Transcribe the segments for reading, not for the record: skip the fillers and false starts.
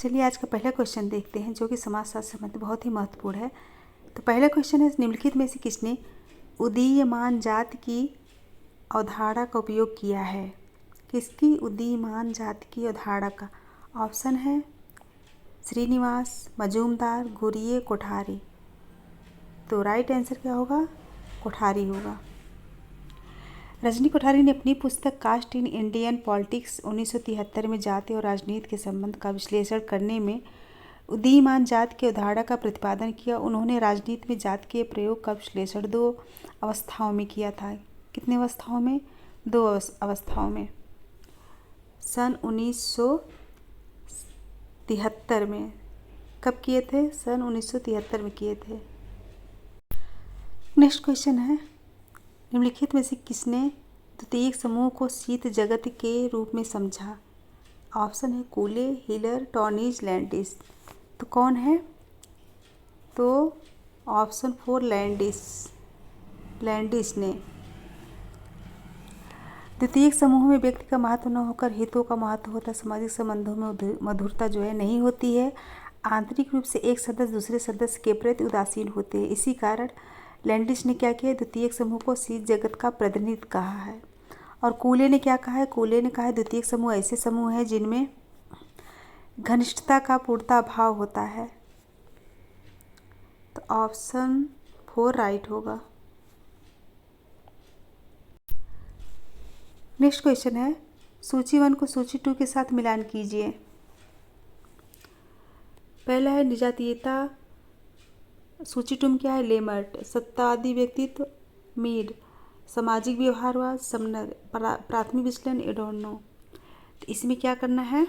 चलिए आज का पहला क्वेश्चन देखते हैं जो कि समाजशास्त्र से संबंधित बहुत ही महत्वपूर्ण है। तो पहला क्वेश्चन है, निम्नलिखित में से किसने उदीयमान जाति की अवधारणा का उपयोग किया है? किसकी उदीयमान जाति की अवधारणा का? ऑप्शन है श्रीनिवास, मजूमदार, गुरिये, कोठारी। तो राइट आंसर क्या होगा? कोठारी होगा। रजनी कोठारी ने अपनी पुस्तक कास्ट इन इंडियन पॉलिटिक्स 1973 में जाति और राजनीति के संबंध का विश्लेषण करने में उदीयमान जाति की अवधारणा का प्रतिपादन किया। उन्होंने राजनीति में जाति के प्रयोग का विश्लेषण 2 अवस्थाओं में किया था। कितने अवस्थाओं में? 2 अवस्थाओं में। सन 1973 में। कब किए थे? सन 1973 में किए थे। नेक्स्ट क्वेश्चन है, निम्नलिखित में से किसने द्वितीयक समूह को शीत जगत के रूप में समझा? ऑप्शन है कूले, हिलर, टॉनिज, लैंडिस। तो कौन है? तो ऑप्शन 4 लैंडिस ने। द्वितीयक समूह में व्यक्ति का महत्व न होकर हितों का महत्व होता है। सामाजिक संबंधों में मधुरता जो है नहीं होती है। आंतरिक रूप से एक सदस्य दूसरे सदस्य के प्रति उदासीन होते हैं। इसी कारण लैंडिस ने क्या किया? द्वितीयक समूह को शीत जगत का प्रतिनिधित्व कहा है। और कूले ने क्या कहा है? कूले ने कहा है द्वितीयक समूह ऐसे समूह हैं जिनमें घनिष्ठता का पूर्णता भाव होता है। तो ऑप्शन 4 राइट होगा। नेक्स्ट क्वेश्चन है, सूची 1 को सूची 2 के साथ मिलान कीजिए। पहला है निजातीयता, सूची 2 में क्या है? लेमर्ट। सत्तावादी व्यक्तित्व, मीड। सामाजिक व्यवहारवाद, समनर। प्राथमिक विचलन, एडोर्नो। तो इसमें क्या करना है?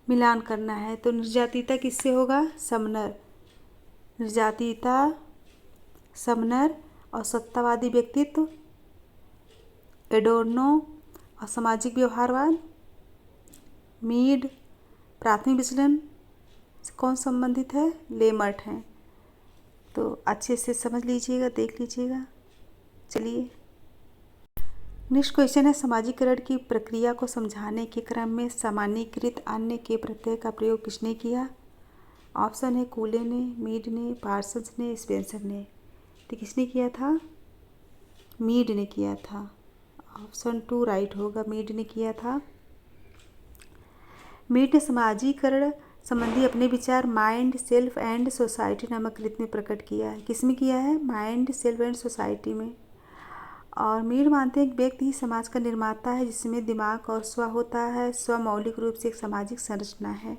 मिलान करना है। तो निर्जातीयता किससे होगा? समनर। निर्जातीयता समनर और सत्तावादी व्यक्तित्व एडोर्नो और सामाजिक व्यवहारवाद मीड। प्राथमिक विचलन से कौन संबंधित है? लेमर्ट हैं। तो अच्छे से समझ लीजिएगा, देख लीजिएगा। चलिए नेक्स्ट क्वेश्चन है, समाजीकरण की प्रक्रिया को समझाने के क्रम में सामान्यीकृत अन्य के प्रत्यय का प्रयोग किसने किया? ऑप्शन है कूले ने, मीड ने, पार्सन्स ने, स्पेंसर ने। तो किसने किया था? मीड ने किया था। ऑप्शन 2 राइट होगा, मीड ने किया था। मीड ने समाजीकरण संबंधी अपने विचार माइंड, सेल्फ एंड सोसाइटी नामक कृति में प्रकट किया है। किसमें किया है? माइंड, सेल्फ एंड सोसाइटी में। और मीड मानते हैं कि व्यक्ति ही समाज का निर्माता है जिसमें दिमाग और स्व होता है। स्व मौलिक रूप से एक सामाजिक संरचना है,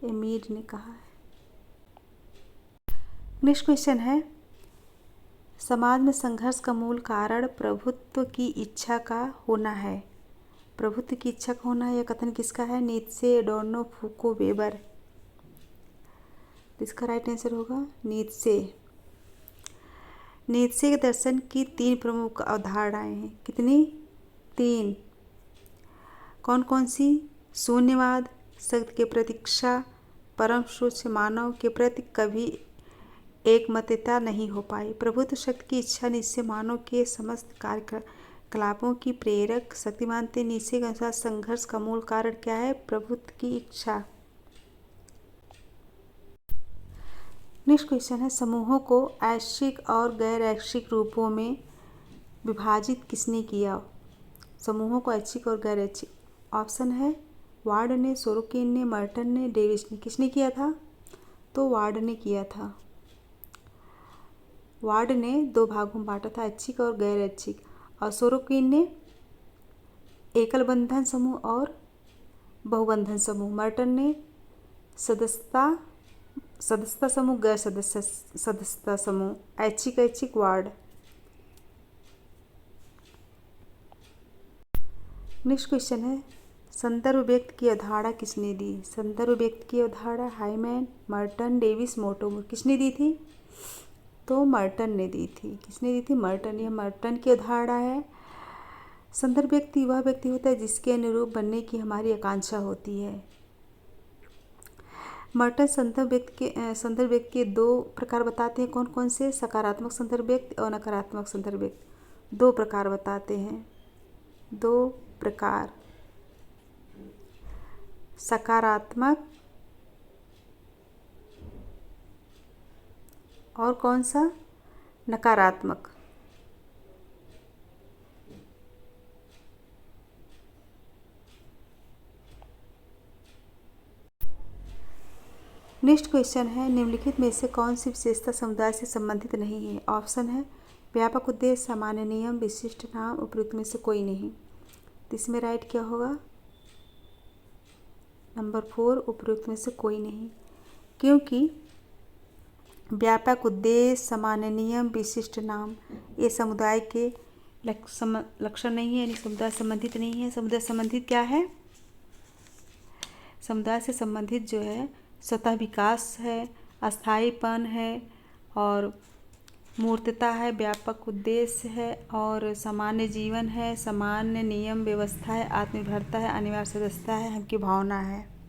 ये मीड ने कहा है। नेक्स्ट क्वेश्चन है, समाज में संघर्ष का मूल कारण प्रभुत्व की इच्छा का होना है। प्रभुत्व की इच्छा का होना है, यह कथन किसका है? Nietzsche, Adorno, Foucault, Weber. इसका राइट आंसर होगा नीत्शे। नीत्शे के दर्शन की 3 प्रमुख अवधारणाएं हैं। कितनी? 3। कौन कौन सी? शून्यवाद, सत्य के प्रतीक्षा, परम सूक्ष्म मानव के प्रति कभी एकमतता नहीं हो पाई। प्रभुत्व शक्ति की इच्छा नीत्शे मानव के समस्त कार्यकलापों की प्रेरक शक्ति मानते। नीत्शे के अनुसार संघर्ष का मूल कारण क्या है? प्रभुत्व की इच्छा। नेक्स्ट क्वेश्चन है, समूहों को ऐच्छिक और गैर ऐच्छिक रूपों में विभाजित किसने किया? समूहों को ऐच्छिक और गैर ऐच्छिक। ऑप्शन है वार्ड ने, सोरोकिन ने, मर्टन ने, डेविस ने। किसने किया था? तो वार्ड ने किया था। वार्ड ने 2 भागों में बांटा था, ऐच्छिक और गैर ऐच्छिक। और सोरोकिन ने एकल बंधन समूह और बहुबंधन समूह। मर्टन ने सदस्यता समूह, गैर सदस्यता समूह, ऐच्छिक ऐच्छिक वार्ड। नेक्स्ट क्वेश्चन है, संदर्भ व्यक्ति की अवधारणा किसने दी? संदर्भ व्यक्ति की अवधारणा हाइमैन, मर्टन, डेविस, मोटोमोर। किसने दी थी? तो मर्टन ने दी थी। किसने दी थी? मर्टन। यह मर्टन की अवधारणा है। संदर्भ व्यक्ति वह व्यक्ति होता है जिसके अनुरूप बनने की हमारी आकांक्षा होती है। मर्टन संदर्भ व्यक्ति के 2 प्रकार बताते हैं। कौन कौन से? सकारात्मक संदर्भ व्यक्ति और नकारात्मक संदर्भ व्यक्ति। 2 प्रकार बताते हैं। दो प्रकार, सकारात्मक और कौन सा, नकारात्मक। नेक्स्ट क्वेश्चन है, निम्नलिखित में से कौन सी विशेषता समुदाय से संबंधित नहीं है। ऑप्शन है व्यापक उद्देश्य, सामान्य नियम, विशिष्ट नाम, उपयुक्त में से कोई नहीं। तो इसमें राइट क्या होगा, नंबर 4, उपयुक्त में से कोई नहीं। क्योंकि व्यापक उद्देश्य, सामान्य नियम, विशिष्ट नाम ये समुदाय के लक्षण नहीं है, यानी समुदाय संबंधित नहीं है। समुदाय संबंधित क्या है, समुदाय से संबंधित जो है स्वतः विकास है, अस्थायीपन है और मूर्तता है, व्यापक उद्देश्य है और सामान्य जीवन है, सामान्य नियम व्यवस्था है, आत्मनिर्भरता है, अनिवार्य सदस्यता है, हम की भावना है।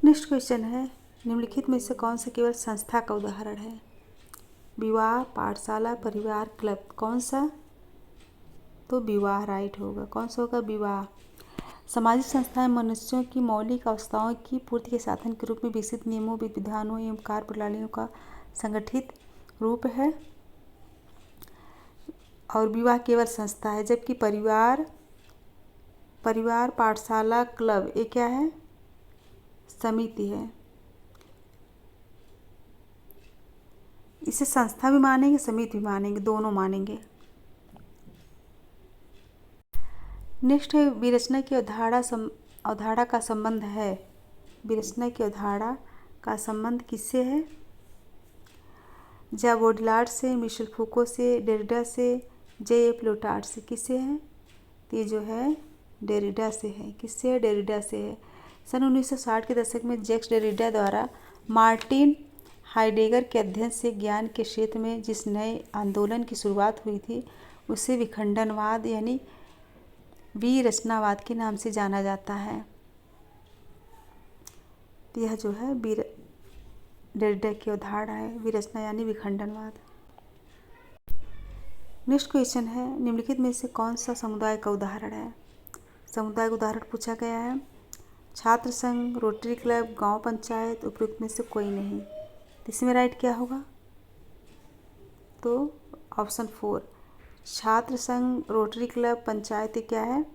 नेक्स्ट क्वेश्चन है, निम्नलिखित में से कौन सा केवल संस्था का उदाहरण है। विवाह, पाठशाला, परिवार, क्लब, कौन सा, तो विवाह राइट होगा। कौन सा होगा, विवाह। सामाजिक संस्थाएं मनुष्यों की मौलिक अवस्थाओं की पूर्ति के साधन के रूप में विकसित नियमों, विधानों एवं कार्य प्रणालियों का संगठित रूप है और विवाह केवल संस्था है। जबकि परिवार, पाठशाला, क्लब ये क्या है, समिति है। इसे संस्था भी मानेंगे, समिति भी मानेंगे, दोनों मानेंगे। नेक्स्ट है, विरचना की अवधारणा का संबंध है। विरचना की अवधारणा का संबंध किससे है, जॉन बौडलार्ड से, मिशेल फूको से, डेरिडा से, जे.एफ. लोटार्ड से। किससे है, ये जो है डेरिडा से है। किससे है, डेरिडा से है। सन 1960 के दशक में जैक्स डेरिडा द्वारा मार्टिन हाइडेगर के अध्ययन से ज्ञान के क्षेत्र में जिस नए आंदोलन की शुरुआत हुई थी उसे विखंडनवाद यानी विरचनावाद के नाम से जाना जाता है। यह जो है डेरिडा की अवधारणा है, विरचना यानी विखंडनवाद। नेक्स्ट क्वेश्चन है, निम्नलिखित में से कौन सा समुदाय का उदाहरण है। समुदाय का उदाहरण पूछा गया है, छात्र संघ, रोटरी क्लब, गांव पंचायत, उपयुक्त में से कोई नहीं। इसमें राइट क्या होगा, तो ऑप्शन 4, छात्र संघ, रोटरी क्लब, पंचायत क्या है,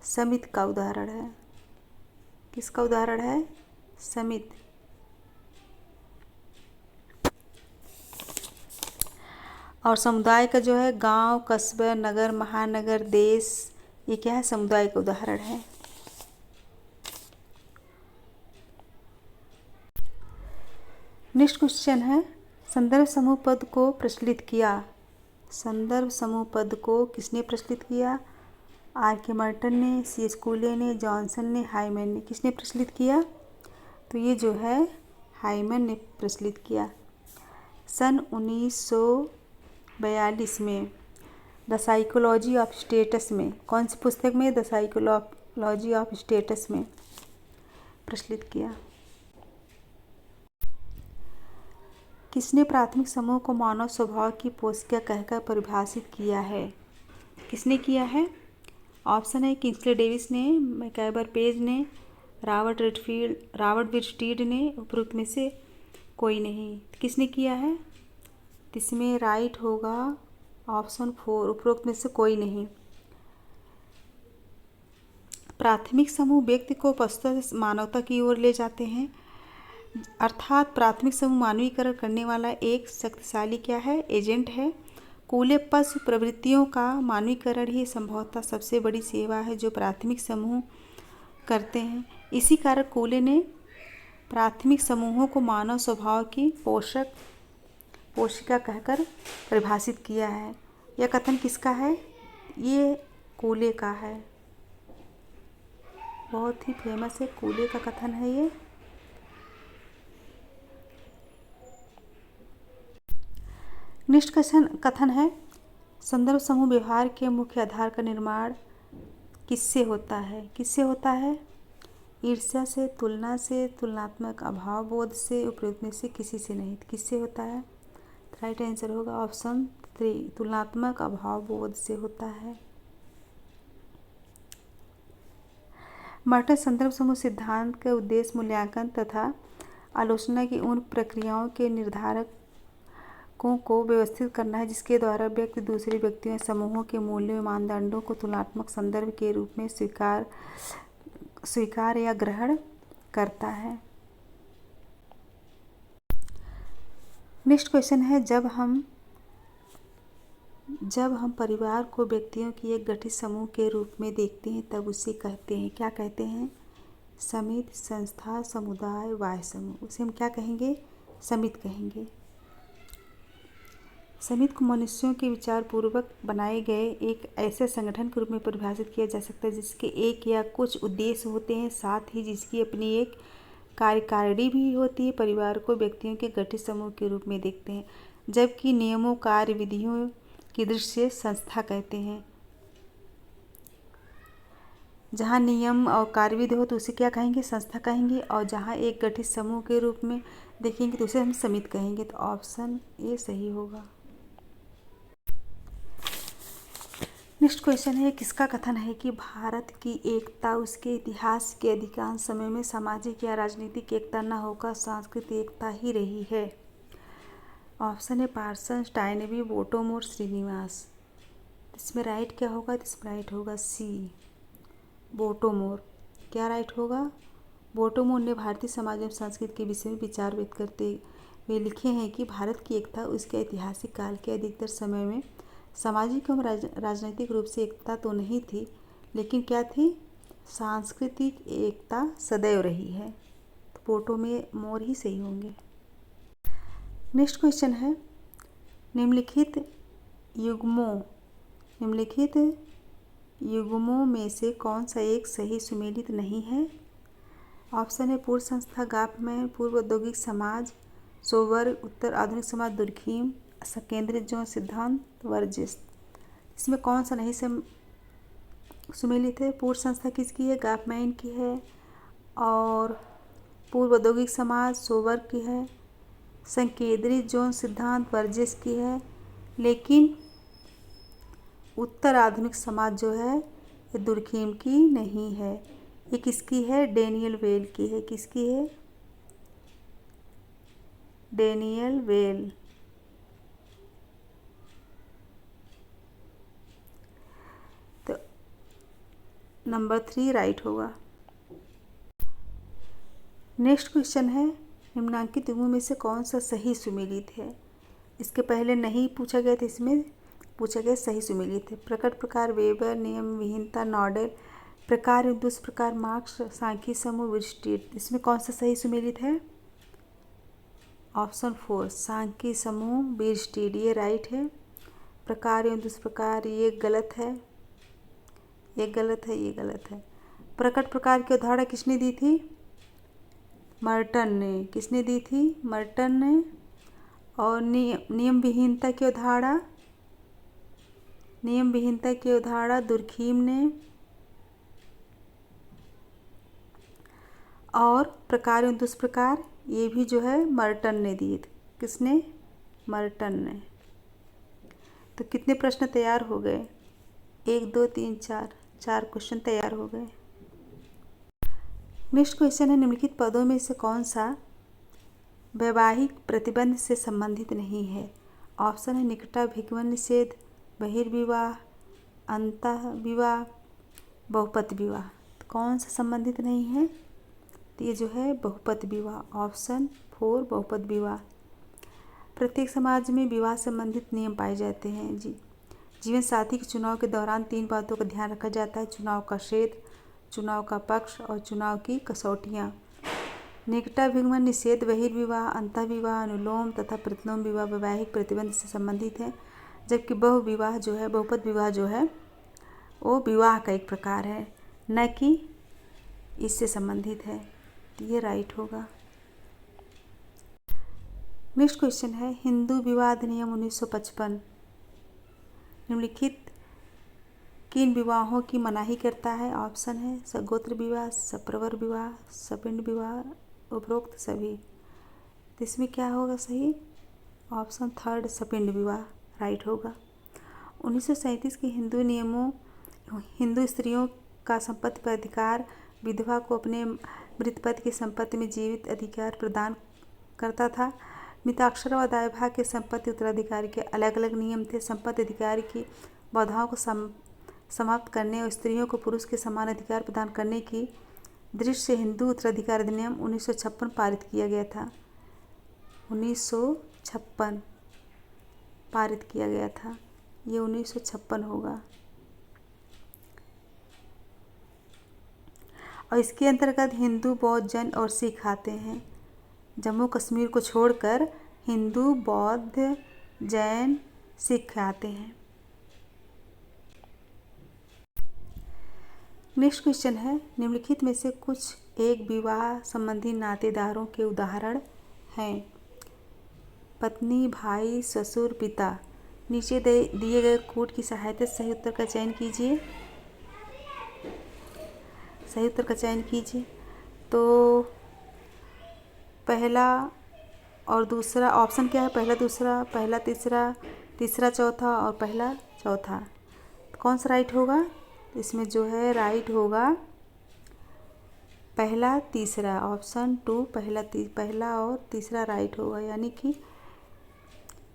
समिति का उदाहरण है। किसका उदाहरण है, समिति। और समुदाय का जो है गांव, कस्बा, नगर, महानगर, देश ये क्या है, समुदाय का उदाहरण है। नेक्स्ट क्वेश्चन है, संदर्भ समूह पद को प्रचलित किया। संदर्भ समूह पद को किसने प्रचलित किया, आर.के. मर्टन ने, सी.एच. कूले ने, जॉनसन ने, हाइमन ने। किसने प्रचलित किया, तो ये जो है हाइमन ने प्रचलित किया। सन 1942 में द साइकोलॉजी ऑफ स्टेटस में, कौन सी पुस्तक में, द साइकोलॉजी ऑफ स्टेटस में प्रचलित किया। किसने प्राथमिक समूह को मानव स्वभाव की पोषिका कहकर परिभाषित किया है। किसने किया है, ऑप्शन है किंग्सले डेविस ने, मैकइवर पेज ने, रॉबर्ट विर्स्टीड ने, उपरोक्त में से कोई नहीं। किसने किया है, इसमें राइट होगा ऑप्शन 4, उपरोक्त में से कोई नहीं। प्राथमिक समूह व्यक्ति को वस्तुतः मानवता की ओर ले जाते हैं, अर्थात प्राथमिक समूह मानवीकरण करने वाला एक शक्तिशाली क्या है, एजेंट है। कूले पशु प्रवृत्तियों का मानवीकरण ही संभवतः सबसे बड़ी सेवा है जो प्राथमिक समूह करते हैं। इसी कारण कूले ने प्राथमिक समूहों को मानव स्वभाव की पोषिका कहकर परिभाषित किया है। यह कथन किसका है, ये कूले का है, बहुत ही फेमस है, कूले का कथन है ये। नेक्स्ट कथन है, संदर्भ समूह व्यवहार के मुख्य आधार का निर्माण किससे होता है। किससे होता है, ईर्ष्या से, तुलना से, तुलनात्मक अभाव बोध से, उपयुक्त में से किसी से नहीं। किससे होता है, राइट आंसर होगा ऑप्शन 3 तुलनात्मक अभाव बोध से होता है। मर्टन संदर्भ समूह सिद्धांत का उद्देश्य मूल्यांकन तथा आलोचना की उन प्रक्रियाओं के निर्धारकों को व्यवस्थित करना है जिसके द्वारा व्यक्ति दूसरे व्यक्तियों या समूहों के मूल्यों मानदंडों को तुलनात्मक संदर्भ के रूप में स्वीकार या ग्रहण करता है। नेक्स्ट क्वेश्चन है, जब हम परिवार को व्यक्तियों की एक गठित समूह के रूप में देखते हैं तब उसे कहते हैं, क्या कहते हैं? समिति, संस्था, समुदाय, बाह्य समूह। उसे हम क्या कहेंगे? समिति कहेंगे। समिति को मनुष्यों के विचारपूर्वक बनाए गए एक ऐसे संगठन के रूप में परिभाषित किया जा सकता है जिसके एक या कुछ उद्देश्य होते हैं, साथ ही जिसकी अपनी एक कार्यकारिणी भी होती है। परिवार को व्यक्तियों के गठित समूह के रूप में देखते हैं, जबकि नियमों, कार्य विधियों की दृष्टि से संस्था कहते हैं। जहाँ नियम और कार्यविधि हो तो उसे क्या कहेंगे? संस्था कहेंगे। और जहाँ एक गठित समूह के रूप में देखेंगे तो उसे हम समिति कहेंगे। तो ऑप्शन ए सही होगा। नेक्स्ट क्वेश्चन है, किसका कथन है कि भारत की एकता उसके इतिहास के अधिकांश समय में सामाजिक या राजनीतिक एकता न होकर सांस्कृतिक एकता ही रही है? ऑप्शन है पार्सन, टाइनबी, बोटोमोर, श्रीनिवास। इसमें राइट क्या होगा? इसमें राइट होगा सी, बोटोमोर। क्या राइट होगा? बोटोमोर ने भारतीय समाज एवं संस्कृति के विषय में विचार व्यक्त करते हुए लिखे हैं कि भारत की एकता उसके ऐतिहासिक काल के अधिकतर समय में सामाजिक एवं राजनीतिक रूप से एकता तो नहीं थी, लेकिन क्या थी? सांस्कृतिक एकता सदैव रही है। तो बोटोमोर ही सही होंगे। नेक्स्ट क्वेश्चन है, निम्नलिखित युग्मों में से कौन सा एक सही सुमेलित नहीं है? ऑप्शन है पूर्व संस्था, गाफमैन, पूर्व औद्योगिक समाज, सोबर्ग, उत्तर आधुनिक समाज, दुर्खीम, संकेंद्रित जोन सिद्धांत, वर्जिस। इसमें कौन सा नहीं सुमेलित है? पूर्व संस्था किसकी है? गाफमैन की है। और पूर्व औद्योगिक समाज सोबर्ग की है। संकेंद्रित जोन सिद्धांत वर्जिस की है। लेकिन उत्तर आधुनिक समाज जो है ये दुर्खीम की नहीं है। ये किसकी है? डेनियल वेल की है। किसकी है? Daniel well. तो नंबर 3 राइट होगा। नेक्स्ट क्वेश्चन है, निम्नांकित युग्मों में से कौन सा सही सुमेलित है? इसके पहले नहीं पूछा गया था, इसमें पूछा गया सही सुमेलित है। प्रकट प्रकार वेबर, नियम विहीनता नॉडेल, प्रकार एवं दुष्प्रकार मार्क्स, सांख्यिकी समूह विर्स्टीड। इसमें कौन सा सही सुमेलित है? ऑप्शन 4 सांख्यिकी समूह विर्स्टीड, ये राइट है। प्रकार एवं दुष्प्रकार ये गलत है, ये गलत है, ये गलत है। प्रकट प्रकार की अवधारणा किसने दी थी? मर्टन ने। किसने दी थी? मर्टन ने। और नियम विहीनता की अवधारणा दुर्खीम ने। और प्रकार एवं दुष्प्रकार ये भी जो है मर्टन ने दिए थे। किसने? मर्टन ने। तो कितने प्रश्न तैयार हो गए? 1 2 3 4 क्वेश्चन तैयार हो गए। नेक्स्ट क्वेश्चन है, निम्नलिखित पदों में से कौन सा वैवाहिक प्रतिबंध से संबंधित नहीं है? ऑप्शन है निकटाभिगमन निषेध, बहिर्विवाह, अंतः विवाह, बहुपत विवाह। तो कौन सा संबंधित नहीं है? तो ये जो है बहुपत विवाह। ऑप्शन 4 बहुपत विवाह। प्रत्येक समाज में विवाह संबंधित नियम पाए जाते हैं। जीवन साथी के चुनाव के दौरान 3 बातों का ध्यान रखा जाता है: चुनाव का क्षेत्र, चुनाव का पक्ष और चुनाव की कसौटियाँ। निकटाभिगमन निषेध, बहिर्विवाह, अंतःविवाह, अनुलोम तथा प्रतिलोम विवाह वैवाहिक प्रतिबंध से संबंधित है, जबकि बहुविवाह जो है, बहुपत विवाह जो है वो विवाह का एक प्रकार है, न कि इससे संबंधित है। तो ये राइट होगा। नेक्स्ट क्वेश्चन है, हिंदू विवाह अधिनियम 1955 निम्नलिखित किन विवाहों की मनाही करता है? ऑप्शन है सगोत्र विवाह, सप्रवर विवाह, सपिंड विवाह, उपरोक्त सभी। तो इसमें क्या होगा सही? ऑप्शन 3 सपिंड विवाह। राइट होगा। 1937 के हिंदू नियमों हिंदू स्त्रियों का संपत्ति पर अधिकार विधवा को अपने मृत पति की संपत्ति में जीवित अधिकार प्रदान करता था। मिताक्षरा व दायभाग के संपत्ति उत्तराधिकारी के अलग अलग नियम थे। संपत्ति अधिकार की बाधाओं को समाप्त करने और स्त्रियों को पुरुष के समान अधिकार प्रदान करने की दृष्टि से हिंदू उत्तराधिकार अधिनियम 1956 पारित किया गया था। 1956 पारित किया गया था, ये 1956 होगा। और इसके अंतर्गत हिंदू, बौद्ध, जैन और सिख आते हैं। जम्मू कश्मीर को छोड़कर हिंदू, बौद्ध, जैन, सिख आते हैं। नेक्स्ट क्वेश्चन है, निम्नलिखित में से कुछ एक विवाह संबंधी नातेदारों के उदाहरण हैं। पत्नी, भाई, ससुर, पिता। नीचे दिए गए कोड की सहायता से सही उत्तर का चयन कीजिए। सही उत्तर का चयन कीजिए। तो पहला और दूसरा ऑप्शन क्या है? पहला दूसरा, पहला तीसरा, तीसरा चौथा और पहला चौथा। तो कौन सा राइट होगा? इसमें जो है राइट होगा पहला तीसरा, ऑप्शन 2 पहला और तीसरा राइट होगा, यानी कि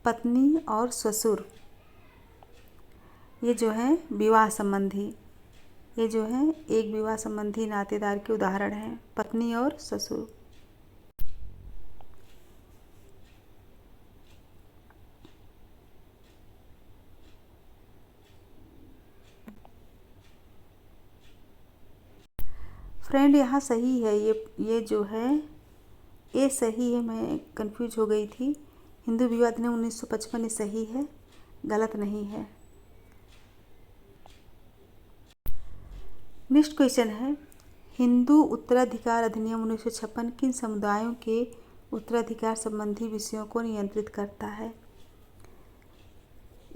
पत्नी और ससुर, ये जो है विवाह संबंधी, ये जो है एक विवाह संबंधी नातेदार के उदाहरण हैं, पत्नी और ससुर। फ्रेंड यहाँ सही है, ये जो है ये सही है। मैं कंफ्यूज हो गई थी। हिंदू विवाह अधिनियम 1955 सही है, गलत नहीं है। नेक्स्ट क्वेश्चन है, हिंदू उत्तराधिकार अधिनियम 1956 किन समुदायों के उत्तराधिकार संबंधी विषयों को नियंत्रित करता है?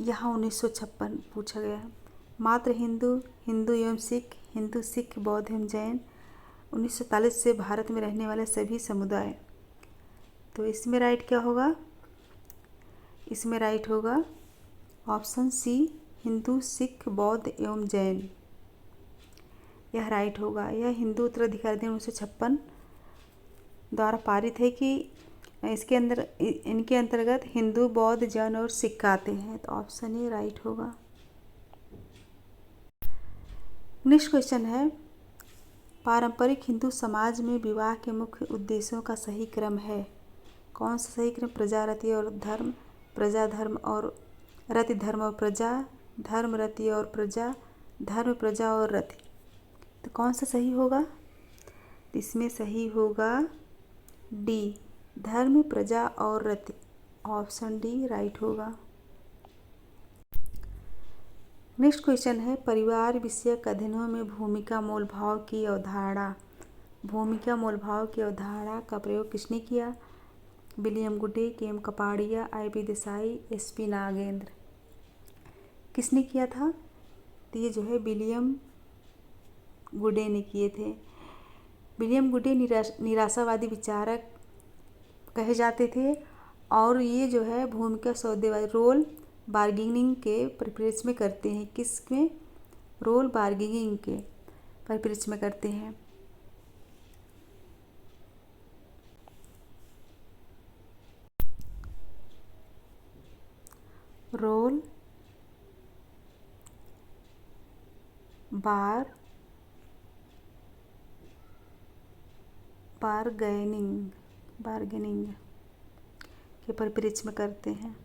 यहाँ 1956 पूछा गया है। मात्र हिंदू, हिंदू एवं सिख, हिंदू, सिख, बौद्ध एवं जैन, 1947 से भारत में रहने वाले सभी समुदाय। तो इसमें राइट क्या होगा? इसमें राइट होगा ऑप्शन सी, हिंदू, सिख, बौद्ध एवं जैन, यह राइट होगा। यह हिंदू उत्तराधिकार अधिनियम 1956 द्वारा पारित है कि इसके अंदर इनके अंतर्गत हिंदू, बौद्ध, जैन और सिख आते हैं। तो ऑप्शन ए राइट होगा। नेक्स्ट क्वेश्चन है, पारंपरिक हिंदू समाज में विवाह के मुख्य उद्देश्यों का सही क्रम है? कौन सा सही क्रम? प्रजा, रति और धर्म, प्रजा, धर्म और रति, धर्म और प्रजा, धर्म, रति और प्रजा, धर्म, प्रजा और रति। तो कौन सा सही होगा? इसमें सही होगा डी, धर्म, प्रजा और रति, ऑप्शन डी राइट होगा। नेक्स्ट क्वेश्चन है, परिवार विषयक अध्ययनों में भूमिका मोल भाव की अवधारणा, भूमिका मोल भाव की अवधारणा का प्रयोग किसने किया? William Goode, K M Kapadia, I P. Desai, S P. Nagendra. किसने किया था? तो ये जो है विलियम गुडे ने किए थे। विलियम गुडे निराशावादी विचारक कहे जाते थे और ये जो है भूमिका सौदेबाजी, रोल बार्गेनिंग के परिप्रेक्ष्य में करते हैं। किसमें? रोल बार्गेनिंग के परिप्रेक्ष्य में करते हैं। रोल बार्गेनिंग के परिप्रेक्ष्य में करते हैं।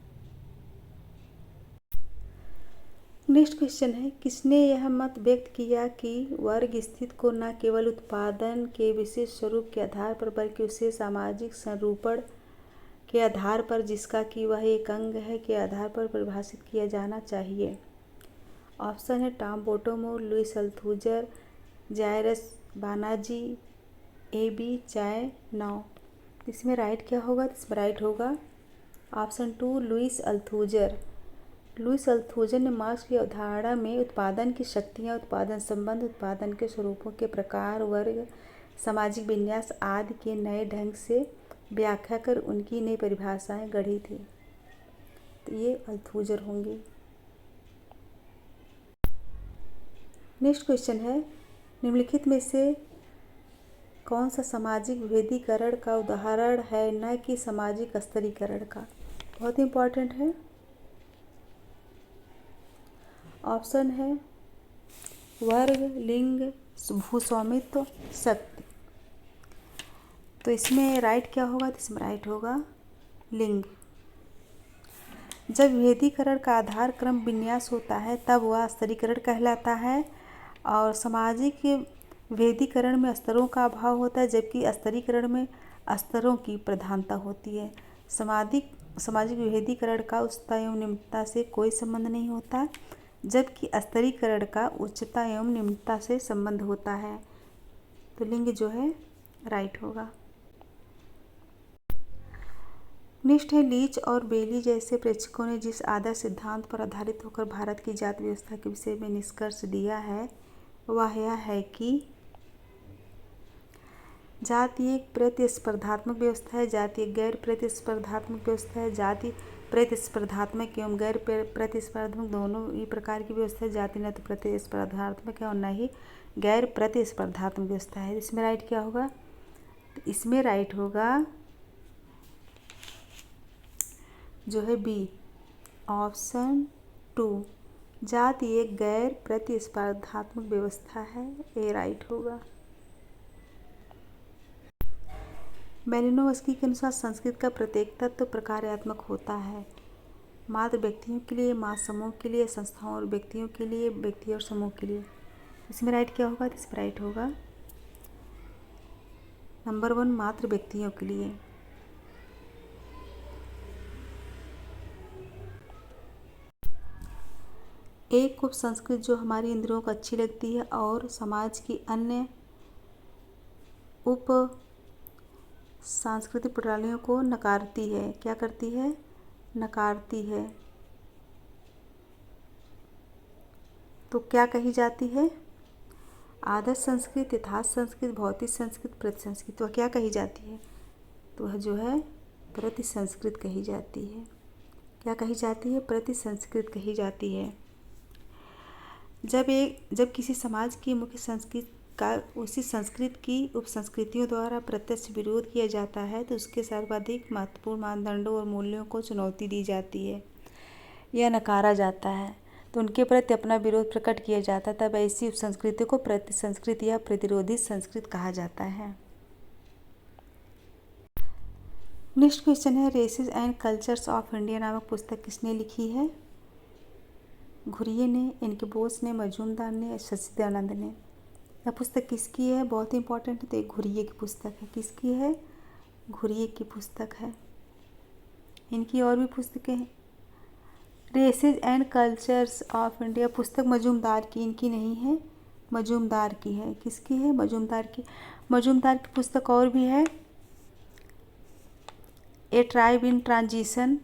नेक्स्ट क्वेश्चन है, किसने यह मत व्यक्त किया कि वर्ग स्थिति को न केवल उत्पादन के विशेष स्वरूप के आधार पर बल्कि उसे सामाजिक संरूपण के आधार पर, जिसका कि वह एक अंग है, के आधार पर परिभाषित किया जाना चाहिए? ऑप्शन है टॉम बोटोमोर, लुइस अल्थूजर, जायरस बानार्जी, ए.बी. चायनॉव। इसमें राइट क्या होगा? इसमें राइट होगा ऑप्शन 2 लुइस अल्थूजर। लुइस अल्थूजर ने मार्क्स की अवधारणा में उत्पादन की शक्तियाँ, उत्पादन संबंध, उत्पादन के स्वरूपों के प्रकार, वर्ग, सामाजिक विन्यास आदि के नए ढंग से व्याख्या कर उनकी नई परिभाषाएं गढ़ी थी। तो ये अल्थुजर होंगे। नेक्स्ट क्वेश्चन है, निम्नलिखित में से कौन सा सामाजिक विभेदीकरण का उदाहरण है, न कि सामाजिक स्तरीकरण का? बहुत इंपॉर्टेंट है। ऑप्शन है वर्ग, लिंग, भूस्वामित्व, शक्ति। तो इसमें राइट क्या होगा? तो इसमें राइट होगा लिंग। जब विभेदीकरण का आधार क्रम विन्यास होता है तब वह स्तरीकरण कहलाता है। और सामाजिक विभेदीकरण में स्तरों का अभाव होता है, जबकि स्तरीकरण में स्तरों की प्रधानता होती है। सामाजिक विभेदीकरण का उच्चता एवं निम्नता से कोई संबंध नहीं होता, जबकि स्तरीकरण का उच्चता एवं निम्नता से संबंध होता है। तो लिंग जो है राइट होगा। नेक्स्ट है, लीच और बेली जैसे प्रेक्षकों ने जिस आदर्श सिद्धांत पर आधारित होकर भारत की जाति व्यवस्था के विषय में निष्कर्ष दिया है वह यह है कि जाति एक प्रतिस्पर्धात्मक व्यवस्था है, जाति एक गैर प्रतिस्पर्धात्मक व्यवस्था है। जाति प्रतिस्पर्धात्मक एवं गैर प्रतिस्पर्धात्मक दोनों ही प्रकार की व्यवस्था है। जाति न तो प्रतिस्पर्धात्मक है और न ही गैर प्रतिस्पर्धात्मक व्यवस्था है। इसमें राइट क्या होगा? तो इसमें राइट होगा जो है बी, ऑप्शन 2, जाति एक गैर प्रतिस्पर्धात्मक व्यवस्था है। ए राइट होगा। मैलिनोवस्की के अनुसार संस्कृत का प्रत्येक तत्व प्रकार्यात्मक होता है। मात्र व्यक्तियों के लिए, मात्र समूह के लिए, संस्थाओं और व्यक्तियों के लिए, व्यक्ति और समूह के लिए। इसमें राइट क्या होगा? इसमें राइट होगा नंबर 1, मात्र व्यक्तियों के लिए। एक उप संस्कृति जो हमारी इंद्रियों को अच्छी लगती है और समाज की अन्य उप सांस्कृतिक प्रणालियों को नकारती है। क्या करती है? नकारती है। तो क्या कही जाती है? आदर्श संस्कृति, यथार्थ संस्कृति, भौतिक संस्कृति, प्रति संस्कृति। वह क्या कही जाती है? तो वह जो है प्रति संस्कृत कही जाती है। क्या कही जाती है? प्रति संस्कृत कही जाती है। जब किसी समाज की मुख्य संस्कृति का उसी संस्कृति की उपसंस्कृतियों द्वारा प्रत्यक्ष विरोध किया जाता है तो उसके सर्वाधिक महत्वपूर्ण मानदंडों और मूल्यों को चुनौती दी जाती है या नकारा जाता है, तो उनके प्रति अपना विरोध प्रकट किया जाता है। तब ऐसी उपसंस्कृति को प्रति संस्कृति या प्रतिरोधी संस्कृति कहा जाता है। नेक्स्ट क्वेश्चन है, races and cultures of India नामक पुस्तक किसने लिखी है? घुरिये ने, इनके बोस ने, मजूमदार ने, सच्चिदानंद ने। यह पुस्तक किसकी है? बहुत इंपॉर्टेंट है। तो एक घुरिये की पुस्तक है। किसकी है? घुरिये की पुस्तक है। इनकी और भी पुस्तकें हैं। Races and cultures of India पुस्तक मजूमदार की, इनकी नहीं है, मजूमदार की है। किसकी है? मजूमदार की। मजूमदार की पुस्तक और भी है, ए ट्राइब इन ट्रांजिशन,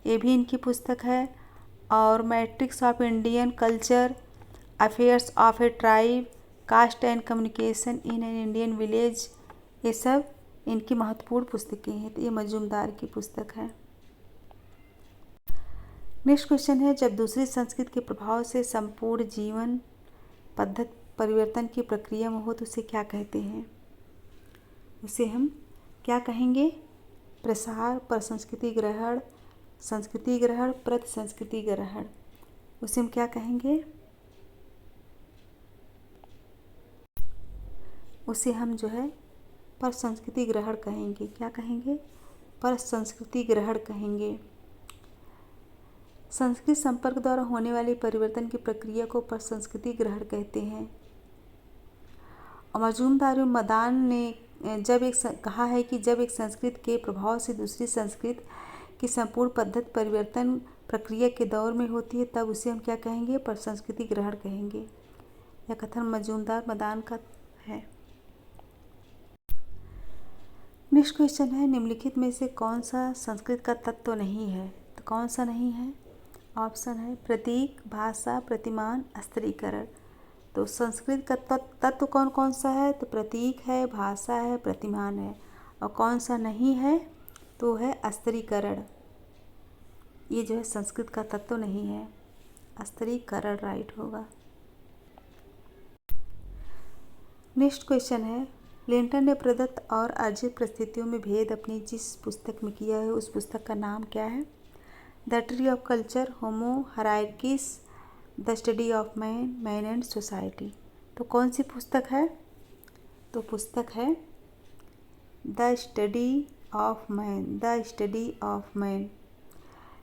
ये भी इनकी पुस्तक है। और matrix of Indian culture, affairs of a tribe, caste and communication in an Indian village, ये सब इनकी महत्वपूर्ण पुस्तकें हैं। तो ये मजूमदार की पुस्तक है। नेक्स्ट क्वेश्चन है, जब दूसरी संस्कृति के प्रभाव से संपूर्ण जीवन पद्धति परिवर्तन की प्रक्रिया में हो तो उसे क्या कहते हैं? उसे हम क्या कहेंगे? प्रसार, परसंस्कृति ग्रहण, संस्कृति ग्रहण, प्रति संस्कृति ग्रहण। उसे हम क्या कहेंगे? उसे हम जो है पर संस्कृति ग्रहण कहेंगे। क्या कहेंगे? पर संस्कृति ग्रहण कहेंगे। संस्कृति संपर्क द्वारा होने वाली परिवर्तन की प्रक्रिया को पर संस्कृति ग्रहण कहते हैं। और मजूमदार एवं मदान ने कहा है कि जब एक संस्कृति के प्रभाव से दूसरी संस्कृति की संपूर्ण पद्धति परिवर्तन प्रक्रिया के दौर में होती है तब उसे हम क्या कहेंगे? पर संस्कृति ग्रहण कहेंगे। यह कथन मजूमदार मदान का है। नेक्स्ट क्वेश्चन है, निम्नलिखित में से कौन सा संस्कृत का तत्व नहीं है? तो कौन सा नहीं है? ऑप्शन है प्रतीक, भाषा, प्रतिमान, स्तरीकरण। तो संस्कृत का तत्व कौन कौन सा है? तो प्रतीक है, भाषा है, प्रतिमान है। और कौन सा नहीं है? तो है स्तरीकरण। ये जो है संस्कृत का तत्व नहीं है, स्त्रीकरण राइट होगा। नेक्स्ट क्वेश्चन है, लिंटन ने प्रदत्त और अर्जित परिस्थितियों में भेद अपनी जिस पुस्तक में किया है उस पुस्तक का नाम क्या है? The tree of culture, homo hierarchies, the study of man, man and society. तो कौन सी पुस्तक है? तो पुस्तक है the study of man, the study of man.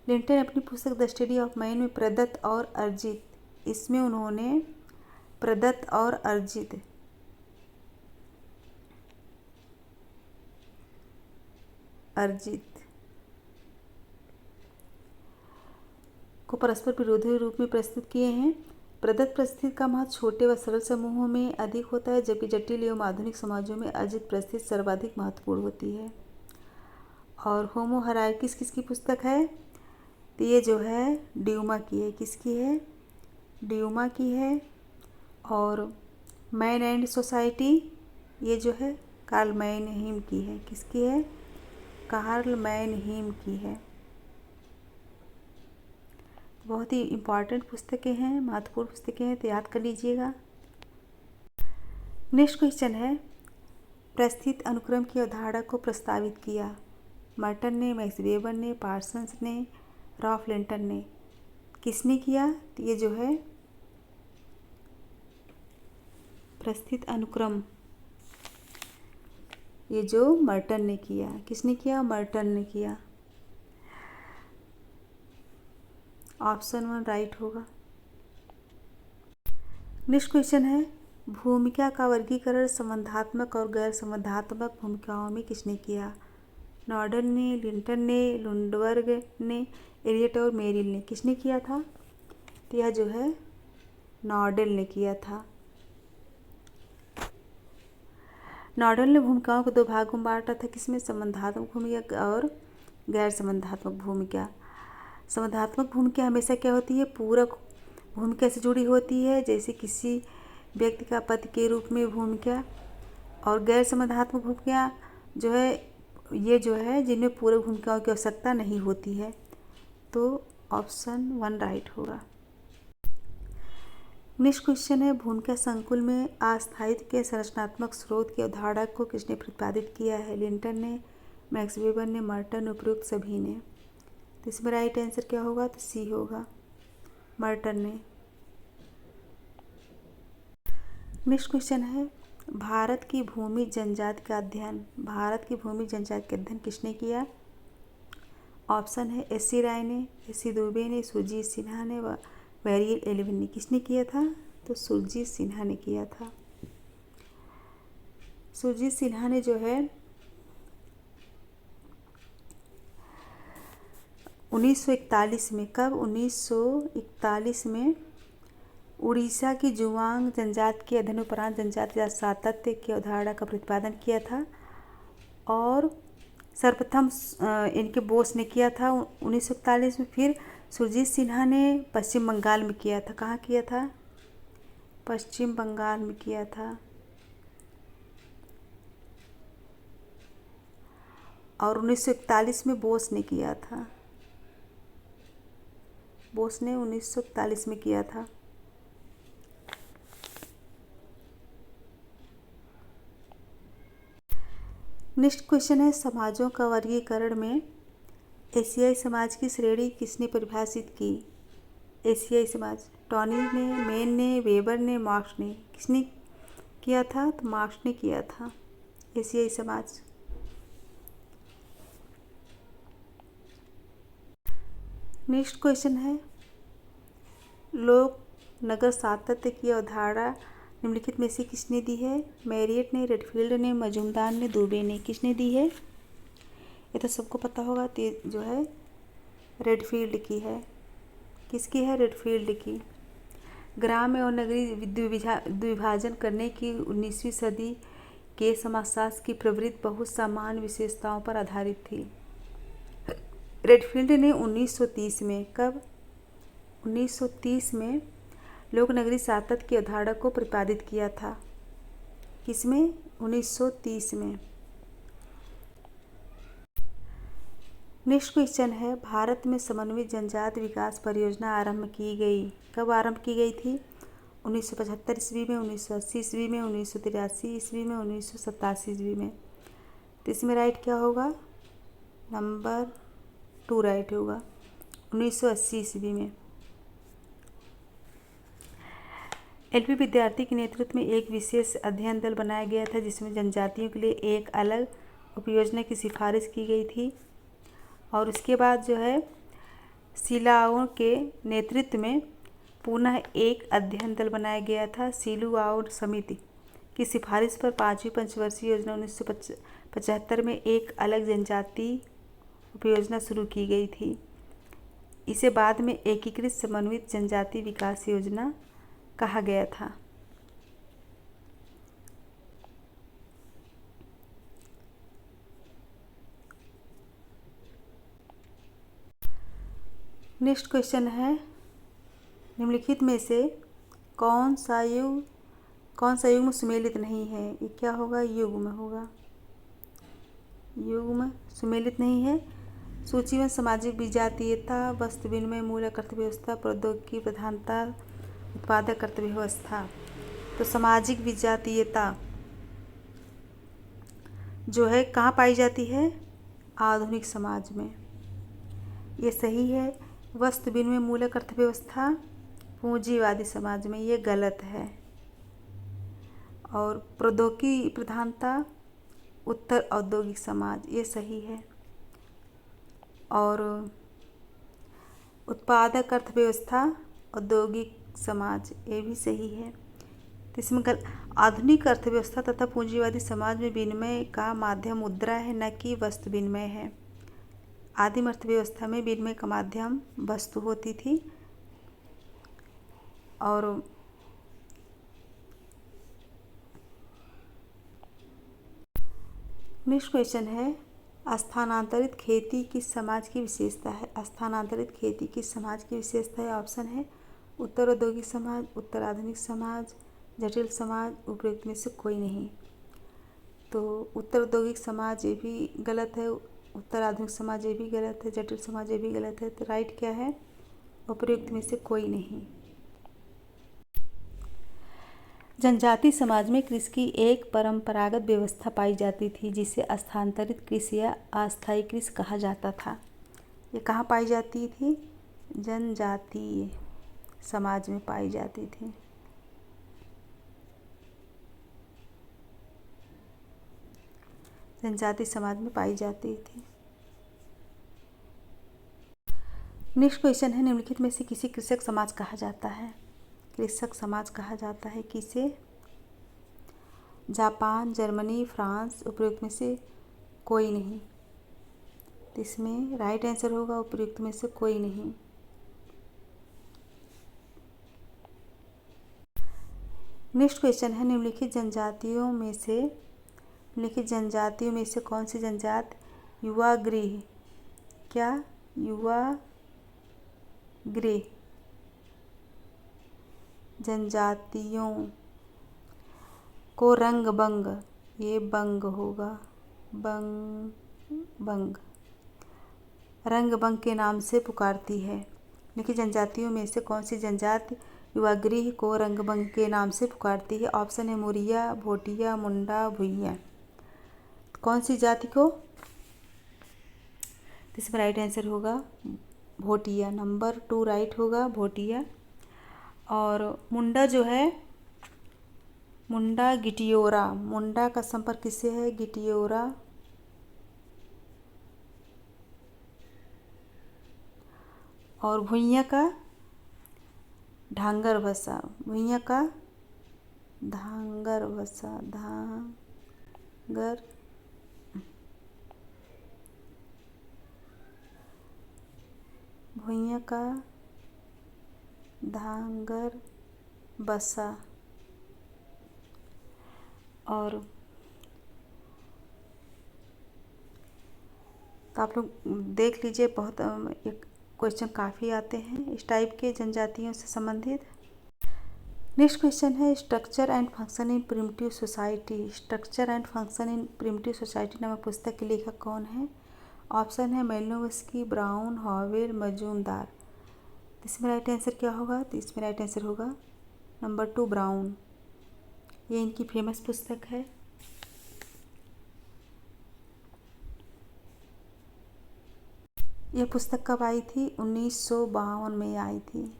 Linton अपनी पुस्तक द स्टडी ऑफ मैन में प्रदत्त और अर्जित, इसमें उन्होंने प्रदत्त और अर्जित को परस्पर विरोधी रूप में प्रस्तुत किए हैं। प्रदत्त परिस्थिति का महत्व छोटे व सरल समूहों में अधिक होता है, जबकि जटिल एवं आधुनिक समाजों में अर्जित परिस्थिति सर्वाधिक महत्वपूर्ण होती है। और होमो हायरार्कीज किसकी पुस्तक है? तो ये जो है ड्यूमा की है। किसकी है? ड्यूमा की है। और मैन एंड सोसाइटी ये जो है कार्ल मैनहीम की है। किसकी है? कार्ल मैनहीम की है। बहुत ही इम्पॉर्टेंट पुस्तकें हैं, महत्वपूर्ण पुस्तकें हैं, तो याद कर लीजिएगा। नेक्स्ट क्वेश्चन है, प्रस्थित अनुक्रम की अवधारणा को प्रस्तावित किया। मर्टन ने, मैक्स वेबर ने, पार्सन्स ने, रॉल्फ लिंटन ने। किसने किया? तो ये जो है प्रस्थित अनुक्रम, ये जो मर्टन ने किया। किसने किया? मर्टन ने किया। ऑप्शन 1 राइट होगा। नेक्स्ट क्वेश्चन है, भूमिका का वर्गीकरण संबंधात्मक और गैर संबंधात्मक भूमिकाओं में किसने किया? नॉर्डन ने, लिंटन ने, लुंडबर्ग ने, एलियट और मेरिल ने। किसने किया था? तो यह जो है नॉर्डन ने किया था। नॉर्डन ने भूमिकाओं को 2 भागों में बांटा था। किसमें? संबंधात्मक भूमिका और गैर संबंधात्मक भूमिका। संबंधात्मक भूमिका हमेशा क्या होती है? पूरक भूमिका से जुड़ी होती है, जैसे किसी व्यक्ति का पति के रूप में भूमिका। और गैर संबंधात्मक भूमिका जो है ये जो है जिनमें पूरक भूमिकाओं की आवश्यकता नहीं होती है। तो ऑप्शन 1 राइट होगा। नेक्स्ट क्वेश्चन है, भूमिका संकुल में अस्थायित्व के संरचनात्मक स्रोत की अवधारणा को किसने प्रतिपादित किया है? लिंटन ने, मैक्स वेबर ने, मर्टन, उपयुक्त सभी ने। तो इसमें राइट आंसर क्या होगा? तो सी होगा, मर्टन ने। नेक्स्ट क्वेश्चन है, भारत की भूमि जनजाति का अध्ययन, भारत की भूमि जनजाति का अध्ययन किसने किया? ऑप्शन है एस.सी. राय ने, एस.सी. दुबे ने, सुरजीत सिन्हा ने व वेरियल एलिवन ने। किसने किया था? तो सुरजीत सिन्हा ने किया था। सुरजीत सिन्हा ने जो है 1941 में, कब? 1941 में उड़ीसा की जुआंग जनजाति के अध्ययन उपरांत जनजाति सातत्य की अवधारणा का प्रतिपादन किया था। और सर्वप्रथम इनके बोस ने किया था 1941 में। फिर सुरजीत सिन्हा ने पश्चिम बंगाल में किया था। कहाँ किया था? पश्चिम बंगाल में किया था। और 1941 में बोस ने किया था। बोस ने 1941 में किया था। नेक्स्ट क्वेश्चन है, समाजों का वर्गीकरण में एशियाई समाज की श्रेणी किसने परिभाषित की? एशियाई समाज टॉनी ने, मेन ने, वेबर ने, मार्क्स ने। किसने किया था? तो मार्क्स ने किया था एशियाई समाज। नेक्स्ट क्वेश्चन है, लोक नगर सातत्य की अवधारणा निम्नलिखित में से किसने दी है? मैरियट ने, रेडफील्ड ने, मजूमदार ने, दुबे ने। किसने दी है? ये तो सबको पता होगा। तो जो है रेडफील्ड की है। किसकी है? रेडफील्ड की। ग्राम और नगरी द्विभाजन करने की 19वीं सदी के समाजशास्त्र की प्रवृत्ति बहुत सामान्य विशेषताओं पर आधारित थी। रेडफील्ड ने 1930 में, कब? 1930 में लोक नगरी सातत्य की अवधारणा को प्रतिपादित किया था। किसमें? 1930 में। नेक्स्ट क्वेश्चन है, भारत में समन्वित जनजाति विकास परियोजना आरंभ की गई। कब आरंभ की गई थी? 1975 ईस्वी में, 1980 ईस्वी में, 1983 ईस्वी में, 1987 ईस्वी में। तो इसमें राइट क्या होगा? नंबर 2 राइट होगा, 1980 ईस्वी में। एलपी विद्यार्थी के नेतृत्व में एक विशेष अध्ययन दल बनाया गया था जिसमें जनजातियों के लिए एक अलग उपयोजना की सिफारिश की गई थी। और उसके बाद जो है सिलाओ के नेतृत्व में पुनः एक अध्ययन दल बनाया गया था। सिलुआओ समिति की सिफारिश पर 5वीं पंचवर्षीय योजना 1975 में एक अलग जनजाति उपयोजना शुरू की गई थी। इसे बाद में एकीकृत समन्वित जनजाति विकास योजना कहा गया था। नेक्स्ट क्वेश्चन है, निम्नलिखित में से कौन सा युग्म सुमेलित नहीं है? ये क्या होगा? युग्म होगा। युग्म सुमेलित नहीं है। सूची में सामाजिक विजातीयता, वस्तु विनिमय, मूल्य अर्थव्यवस्था, प्रौद्योगिकी प्रधानता, उत्पादक अर्थव्यवस्था। तो सामाजिक विजातीयता जो है कहाँ पाई जाती है? आधुनिक समाज में, ये सही है। वस्तु विनिमय मूलक अर्थव्यवस्था पूंजीवादी समाज में, ये गलत है। और प्रौद्योगिकी प्रधानता उत्तर औद्योगिक समाज, ये सही है। और उत्पादक अर्थव्यवस्था औद्योगिक समाज, ये भी सही है। तो इसमें आधुनिक अर्थव्यवस्था तथा पूंजीवादी समाज में विनिमय का माध्यम मुद्रा है, न कि वस्तु विनिमय है। आदिम अर्थव्यवस्था में विनिमय का माध्यम वस्तु होती थी। और नेक्स्ट क्वेश्चन है, स्थानांतरित खेती किस समाज की विशेषता है? स्थानांतरित खेती किस समाज की विशेषता है? ऑप्शन है उत्तर औद्योगिक समाज, उत्तर आधुनिक समाज, जटिल समाज, उपयुक्त में से कोई नहीं। तो उत्तर औद्योगिक समाज ये भी गलत है, उत्तर आधुनिक समाज ये भी गलत है, जटिल समाज ये भी गलत है। तो राइट क्या है? उपयुक्त में से कोई नहीं। जनजाति समाज में कृषि की एक परंपरागत व्यवस्था पाई जाती थी जिसे स्थानांतरित कृषि या अस्थायी कृषि कहा जाता था। ये कहाँ पाई जाती थी? जनजातीय समाज में पाई जाती थी। जनजाति समाज में पाई जाती थी। नेक्स्ट क्वेश्चन है, निम्नलिखित में से किसे कृषक समाज कहा जाता है? कृषक समाज कहा जाता है किसे? जापान, जर्मनी, फ्रांस, उपयुक्त में से कोई नहीं। तो इसमें राइट आंसर होगा उपयुक्त में से कोई नहीं। नेक्स्ट क्वेश्चन है, निम्नलिखित जनजातियों में से कौन सी जनजाति युवा गृह, क्या युवा गृह जनजातियों को रंगबंग, ये बंग होगा, बंग रंगबंग के नाम से पुकारती है? लेकिन जनजातियों में से कौन सी जनजाति युवा गृह को रंगबंग के नाम से पुकारती है? ऑप्शन है मुरिया, भोटिया, मुंडा, भुइया। कौन सी जाति को? इसमें राइट आंसर होगा भोटिया, नंबर 2 राइट होगा, भोटिया। और मुंडा जो है, मुंडा गिटियोरा, मुंडा का संपर्क किससे है? गिटियोरा। और भुइया का ढांगर भाषा, भुइया का धांगर भाषा, धांगर भुइया का धांगर बसा। और तो आप लोग देख लीजिए, बहुत एक क्वेश्चन काफ़ी आते हैं इस टाइप के जनजातियों से संबंधित। नेक्स्ट क्वेश्चन है, structure and function in primitive society. Structure and function in primitive society नामक पुस्तक के लेखक कौन है? ऑप्शन है मेलिनोवस्की, ब्राउन, हॉवेल, मजूमदार। इसमें राइट आंसर क्या होगा? तो इसमें राइट आंसर होगा नंबर 2 ब्राउन। ये इनकी फेमस पुस्तक है। यह पुस्तक कब आई थी? 1952 में आई थी।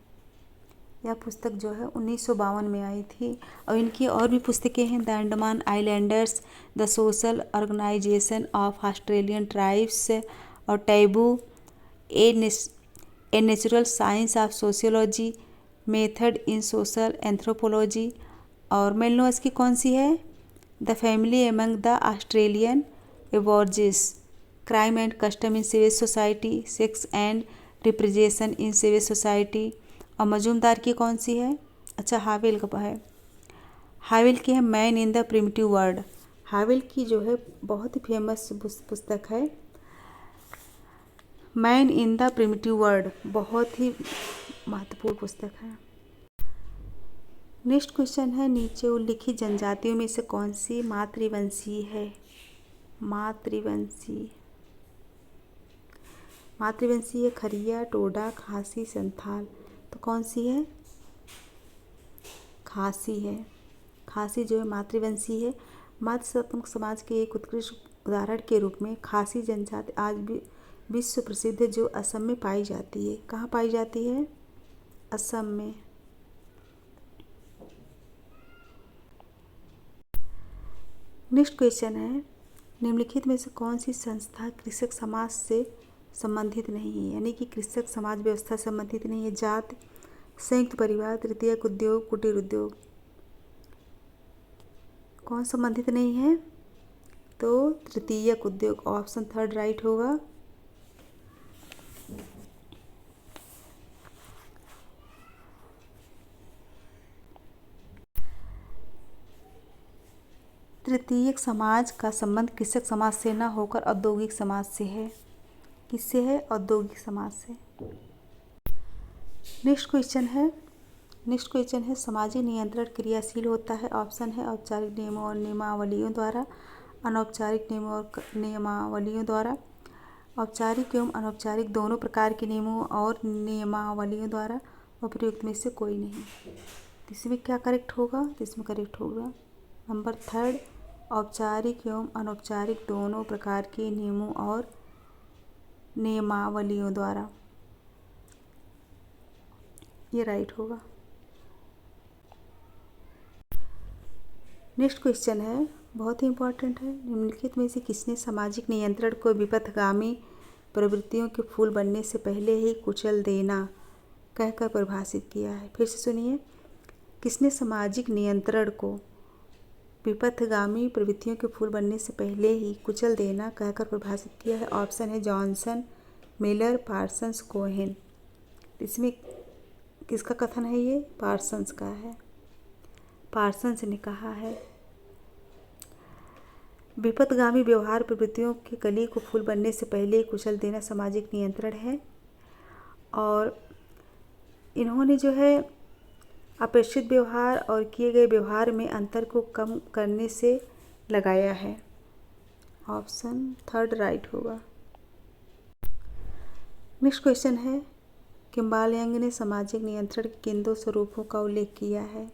यह पुस्तक जो है 1952 में आई थी। और इनकी और भी पुस्तकें हैं, the Andaman islanders, the social organisation of Australian tribes और taboo, a natural science of sociology, method in social anthropology. और मेलिनोवस्की कौन सी है? The family among the Australian aborigines, crime and custom in civil society, sex and representation in civil society. और मजूमदार की कौन सी है? अच्छा, हावेल का है। हावेल की है man in the primitive world. Howell की जो है बहुत ही फेमस पुस्तक है man in the primitive world, बहुत ही महत्वपूर्ण पुस्तक है। नेक्स्ट क्वेश्चन है, नीचे उल्लिखित जनजातियों में से कौन सी मातृवंशी है? मातृवंशी है खरिया, टोडा, खासी, संथाल। तो कौन सी है? खासी है। खासी जो है मातृवंशी है। मातृसत्तात्मक समाज के एक उत्कृष्ट उदाहरण के रूप में खासी जनजाति आज भी विश्व प्रसिद्ध है, जो असम में पाई जाती है। कहाँ पाई जाती है? असम में। नेक्स्ट क्वेश्चन है, निम्नलिखित में से कौन सी संस्था कृषक समाज से संबंधित नहीं है? यानी कि कृषक समाज व्यवस्था संबंधित नहीं है। जाति, संयुक्त परिवार, तृतीयक उद्योग, कुटीर उद्योग। कौन संबंधित नहीं है? तो तृतीयक उद्योग, ऑप्शन 3 राइट होगा। तृतीयक समाज का संबंध कृषक समाज से न होकर औद्योगिक समाज से है। किससे है? औद्योगिक समाज से। नेक्स्ट क्वेश्चन है, सामाजिक नियंत्रण क्रियाशील होता है। ऑप्शन है औपचारिक नियमों और नियमावलियों द्वारा, अनौपचारिक नियमों और नियमावलियों द्वारा, औपचारिक एवं अनौपचारिक दोनों प्रकार के नियमों और नियमावलियों द्वारा, उपयुक्त में से कोई नहीं। इसमें क्या करेक्ट होगा? तो इसमें करेक्ट होगा नंबर 3, औपचारिक एवं अनौपचारिक दोनों प्रकार के नियमों और नियमावलियों द्वारा। ये राइट होगा। नेक्स्ट क्वेश्चन है, बहुत ही इंपॉर्टेंट है, निम्नलिखित में से किसने सामाजिक नियंत्रण को विपथगामी प्रवृत्तियों के फूल बनने से पहले ही कुचल देना कहकर परिभाषित किया है? फिर से सुनिए, किसने सामाजिक नियंत्रण को विपथगामी प्रवृत्तियों के फूल बनने से पहले ही कुचल देना कहकर परिभाषित किया है? ऑप्शन है जॉनसन, मिलर, पार्सन्स, कोहेन। इसमें किसका कथन है? ये पार्सन्स का है। पार्सन्स ने कहा है विपथगामी व्यवहार प्रवृत्तियों की कली को फूल बनने से पहले ही कुचल देना सामाजिक नियंत्रण है। और इन्होंने जो है अपेक्षित व्यवहार और किए गए व्यवहार में अंतर को कम करने से लगाया है। ऑप्शन 3 राइट होगा। नेक्स्ट क्वेश्चन है, किम्बाल यंग ने सामाजिक नियंत्रण के किन 2 स्वरूपों का उल्लेख किया है?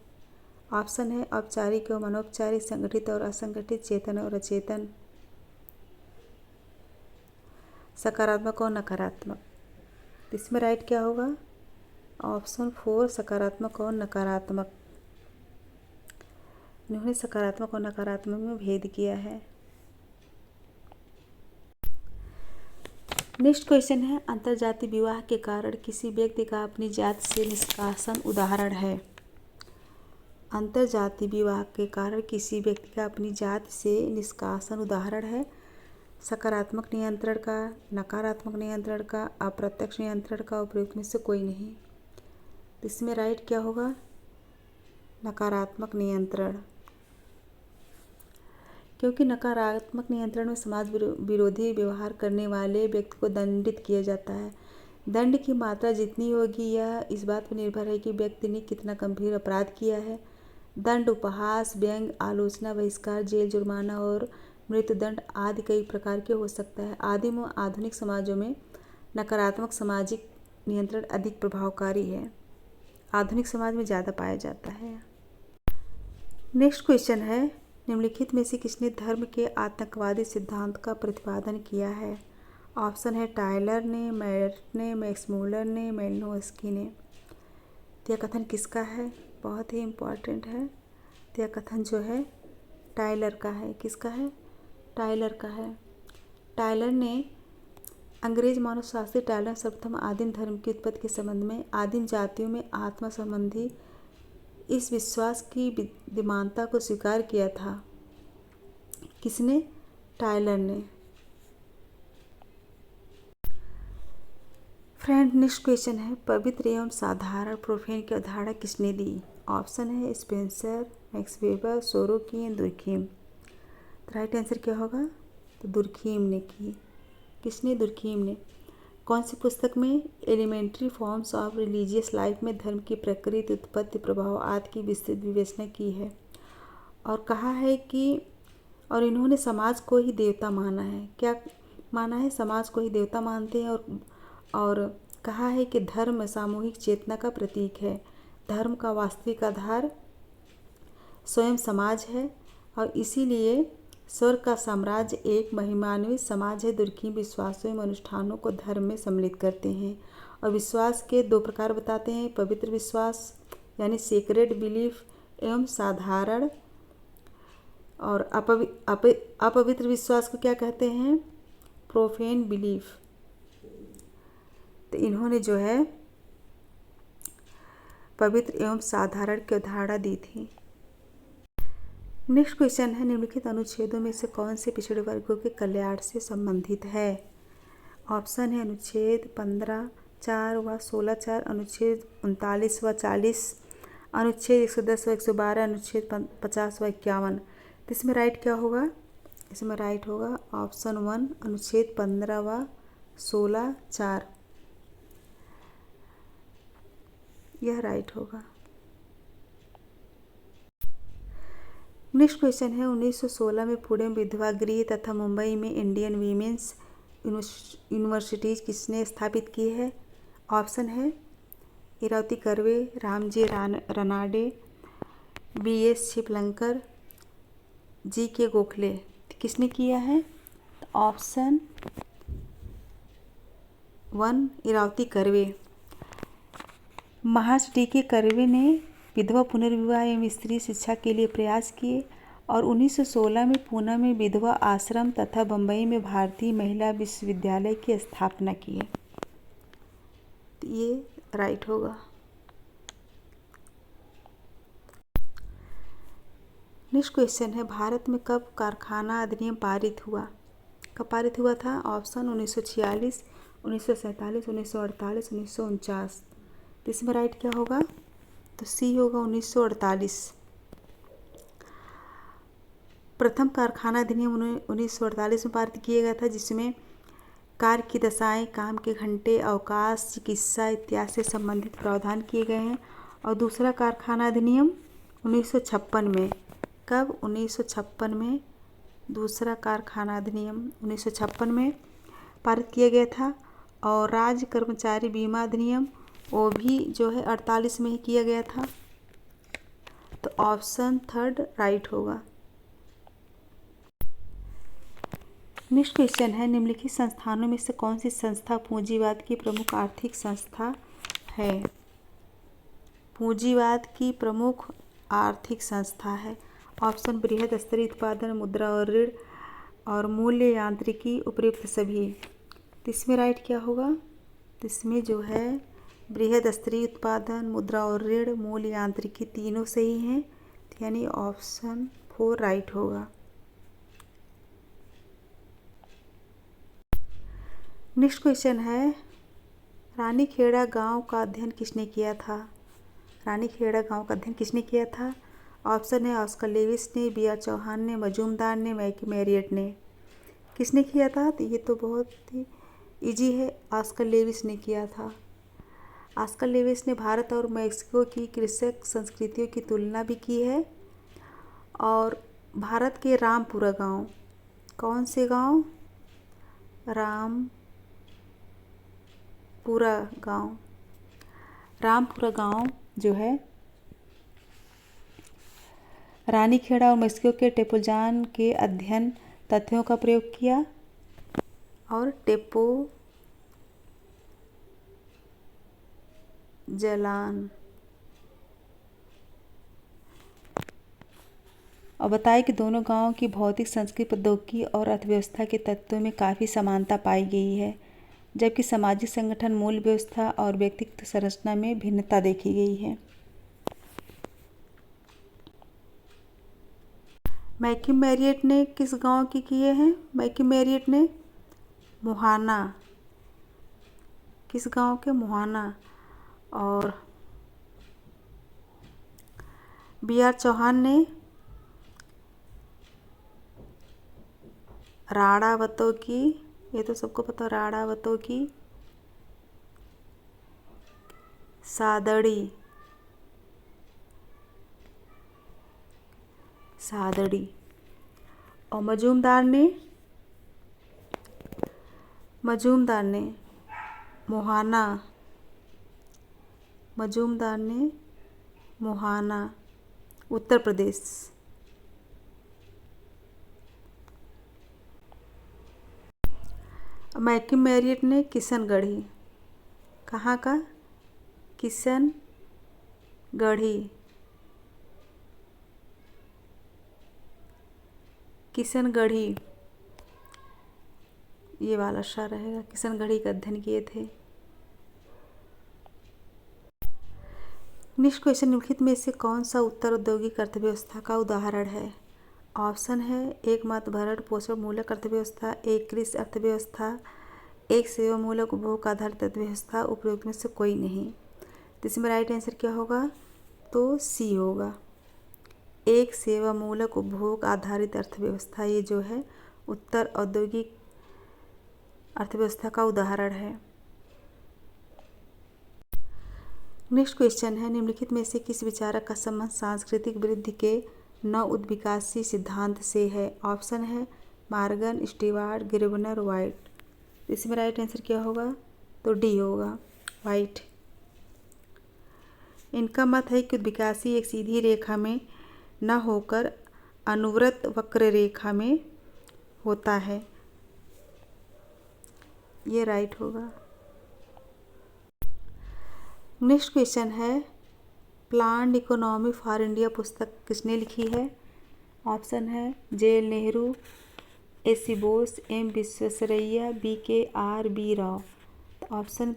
ऑप्शन है औपचारिक एवं अनौपचारिक, संगठित और असंगठित, चेतन और अचेतन, सकारात्मक और नकारात्मक। इसमें राइट क्या होगा? ऑप्शन 4 सकारात्मक और नकारात्मक। इन्होंने सकारात्मक और नकारात्मक में भेद किया है। नेक्स्ट क्वेश्चन है, अंतर्जातीय विवाह के कारण किसी व्यक्ति का अपनी जाति से निष्कासन उदाहरण है? अंतर्जातीय विवाह के कारण किसी व्यक्ति का अपनी जाति से निष्कासन उदाहरण है? सकारात्मक नियंत्रण का, नकारात्मक नियंत्रण का, अप्रत्यक्ष नियंत्रण का, उपयुक्त में से कोई नहीं। इसमें राइट क्या होगा? नकारात्मक नियंत्रण। क्योंकि नकारात्मक नियंत्रण में समाज विरोधी व्यवहार करने वाले व्यक्ति को दंडित किया जाता है। दंड की मात्रा जितनी होगी यह इस बात पर निर्भर है कि व्यक्ति ने कितना गंभीर अपराध किया है। दंड उपहास, व्यंग, आलोचना, बहिष्कार, जेल, जुर्माना और मृत्युदंड आदि कई प्रकार के हो सकता है। आदिम व आधुनिक समाजों में नकारात्मक सामाजिक नियंत्रण अधिक प्रभावकारी है, आधुनिक समाज में ज़्यादा पाया जाता है। नेक्स्ट क्वेश्चन है, निम्नलिखित में से किसने धर्म के आतंकवादी सिद्धांत का प्रतिपादन किया है? ऑप्शन है टायलर ने, मैट ने, मैक्स मूलर ने, मेलिनोव्स्की ने। यह कथन किसका है? बहुत ही इम्पॉर्टेंट है। यह कथन जो है टायलर का है। किसका है? टायलर का है। टायलर ने, अंग्रेज मानवशास्त्री टायलर सर्वप्रथम आदिम धर्म की उत्पत्ति के संबंध में आदिम जातियों में आत्मा संबंधी इस विश्वास की विद्यमानता को स्वीकार किया था। किसने? टायलर ने। फ्रेंड, नेक्स्ट क्वेश्चन है, पवित्र एवं साधारण प्रोफेन की अवधारणा किसने दी? ऑप्शन है Spencer, max weber, Sorokin, Durkheim. Right answer क्या होगा? तो दुर्खीम ने की। किसने? दुर्खीम ने। कौन सी पुस्तक में? Elementary forms of religious life में धर्म की प्रकृति, उत्पत्ति, प्रभाव आदि की विस्तृत विवेचना की है और कहा है कि और इन्होंने समाज को ही देवता माना है। क्या माना है? समाज को ही देवता मानते हैं और कहा है कि धर्म सामूहिक चेतना का प्रतीक है। धर्म का वास्तविक आधार स्वयं समाज है और इसीलिए स्वर्ग का साम्राज्य एक महिमान्वित समाज है। दुर्खीम विश्वासों एवं अनुष्ठानों को धर्म में सम्मिलित करते हैं और विश्वास के दो प्रकार बताते हैं, पवित्र विश्वास यानी सेक्रेड बिलीफ एवं साधारण, और अपवित्र विश्वास को क्या कहते हैं? Profane belief. तो इन्होंने जो है पवित्र एवं साधारण की अवधारणा दी थी। नेक्स्ट क्वेश्चन है, निम्नलिखित अनुच्छेदों में से कौन से पिछड़े वर्गों के कल्याण से संबंधित है? ऑप्शन है अनुच्छेद 15(4) व 16(4), अनुच्छेद 39 व 40, अनुच्छेद 110 व 112, अनुच्छेद 50 व 51। तो इसमें राइट क्या होगा? इसमें राइट होगा ऑप्शन 1, अनुच्छेद 15 व 16(4), यह राइट होगा। नेक्स्ट क्वेश्चन है, 1916 में पुणे में विधवा गृह तथा मुंबई में इंडियन वीमेंस यूनिवर्सिटीज किसने स्थापित की है? ऑप्शन है इरावती कर्वे, रामजी रनाडे, BS शिवलंकर, GK गोखले। किसने किया है? ऑप्शन 1, इरावती कर्वे। महर्षि DK कर्वे ने विधवा पुनर्विवाह एवं स्त्री शिक्षा के लिए प्रयास किए और 1916 में पूना में विधवा आश्रम तथा बम्बई में भारतीय महिला विश्वविद्यालय की स्थापना की। तो ये राइट होगा। नेक्स्ट क्वेश्चन है, भारत में कब कारखाना अधिनियम पारित हुआ? कब पारित हुआ था? ऑप्शन 1946, 1947, 1948, 1949। तो इसमें राइट क्या होगा? तो C होगा 1948। प्रथम कारखाना अधिनियम 1948 में पारित किया गया था, जिसमें कार्य की दशाएं, काम के घंटे, अवकाश, चिकित्सा इत्यादि से संबंधित प्रावधान किए गए हैं। और दूसरा कारखाना अधिनियम 1956 में, कब? 1956 में दूसरा कारखाना अधिनियम 1956 में पारित किया गया था। और राज्य कर्मचारी बीमा अधिनियम वो भी जो है 48 में ही किया गया था। तो ऑप्शन 3 राइट होगा। नेक्स्ट क्वेश्चन है, निम्नलिखित संस्थानों में से कौन सी संस्था पूंजीवाद की प्रमुख आर्थिक संस्था है? पूंजीवाद की प्रमुख आर्थिक संस्था है। ऑप्शन बृहद स्तरीय उत्पादन, मुद्रा और ऋण और मूल्य यांत्रिकी, उपयुक्त सभी। तो इसमें राइट क्या होगा? तो इसमें जो है बृहद स्तरीय उत्पादन, मुद्रा और ऋण, मूल्य यांत्रिकी तीनों सही हैं, यानी ऑप्शन 4 राइट होगा। नेक्स्ट क्वेश्चन है, रानीखेड़ा गांव का अध्ययन किसने किया था? रानीखेड़ा गांव का अध्ययन किसने किया था? ऑप्शन है ऑस्कर लेविस ने, BR चौहान ने, मजूमदार ने, मैरियट ने। किसने किया था? तो ये तो बहुत ही इजी है, ऑस्कर लेविस ने किया था। ऑस्कर लेविस ने भारत और मैक्सिको की कृषक संस्कृतियों की तुलना भी की है और भारत के रामपुरा गांव कौन से गांव? रामपुरा गांव। रामपुरा गांव जो है रानीखेड़ा और मस्को के टेपोजान के अध्ययन तथ्यों का प्रयोग किया। और टेपोजलान। और बताएं कि दोनों गांवों की भौतिक, सांस्कृतिक, प्रौद्योगिकी और अर्थव्यवस्था के तत्वों में काफ़ी समानता पाई गई है, जबकि सामाजिक संगठन, मूल व्यवस्था और व्यक्तिगत संरचना में भिन्नता देखी गई है। मैक्यूम मैरियट ने किस गांव की किए हैं? मैक्यूम मैरियट ने मुहाना। किस गांव के? मुहाना। और B.R. चौहान ने राणावतों की, ये तो सबको पता, राणावतों की सादड़ी। और मजूमदार ने मुहाना, उत्तर प्रदेश। मैक्यूम मैरियट ने किशनगढ़ी। कहाँ का? किशनगढ़ी, ये वाला सा रहेगा। किशनगढ़ी का अध्ययन किए थे। नेक्स्ट क्वेश्चन, निम्नलिखित में से कौन सा उत्तर औद्योगिक अर्थव्यवस्था का उदाहरण है? ऑप्शन है एकमात्र भरण पोषण मूलक अर्थव्यवस्था, एक कृषि अर्थव्यवस्था, एक सेवा मूलक उपभोग आधारित अर्थव्यवस्था, उपरोक्त में से कोई नहीं। तो इसमें राइट आंसर क्या होगा? तो सी होगा, एक सेवा मूलक उपभोग आधारित अर्थव्यवस्था। ये जो है उत्तर औद्योगिक अर्थव्यवस्था का उदाहरण है। नेक्स्ट क्वेश्चन है, निम्नलिखित में से किस विचारक का संबंध सांस्कृतिक वृद्धि के नव उद्विकासी सिद्धांत से है? ऑप्शन है मॉर्गन, स्टीवार्ट, ग्रेबनर, वाइट। इसमें राइट आंसर क्या होगा? तो डी होगा, वाइट। इनका मत है कि उद्विकासी एक सीधी रेखा में न होकर अनुव्रत वक्र रेखा में होता है। ये राइट होगा। नेक्स्ट क्वेश्चन है, प्लान्ड इकोनॉमी फॉर इंडिया पुस्तक किसने लिखी है? ऑप्शन है J L. Nehru, S C. Bose, M. Visvesvaraya, B.K.R.B. Rao. तो ऑप्शन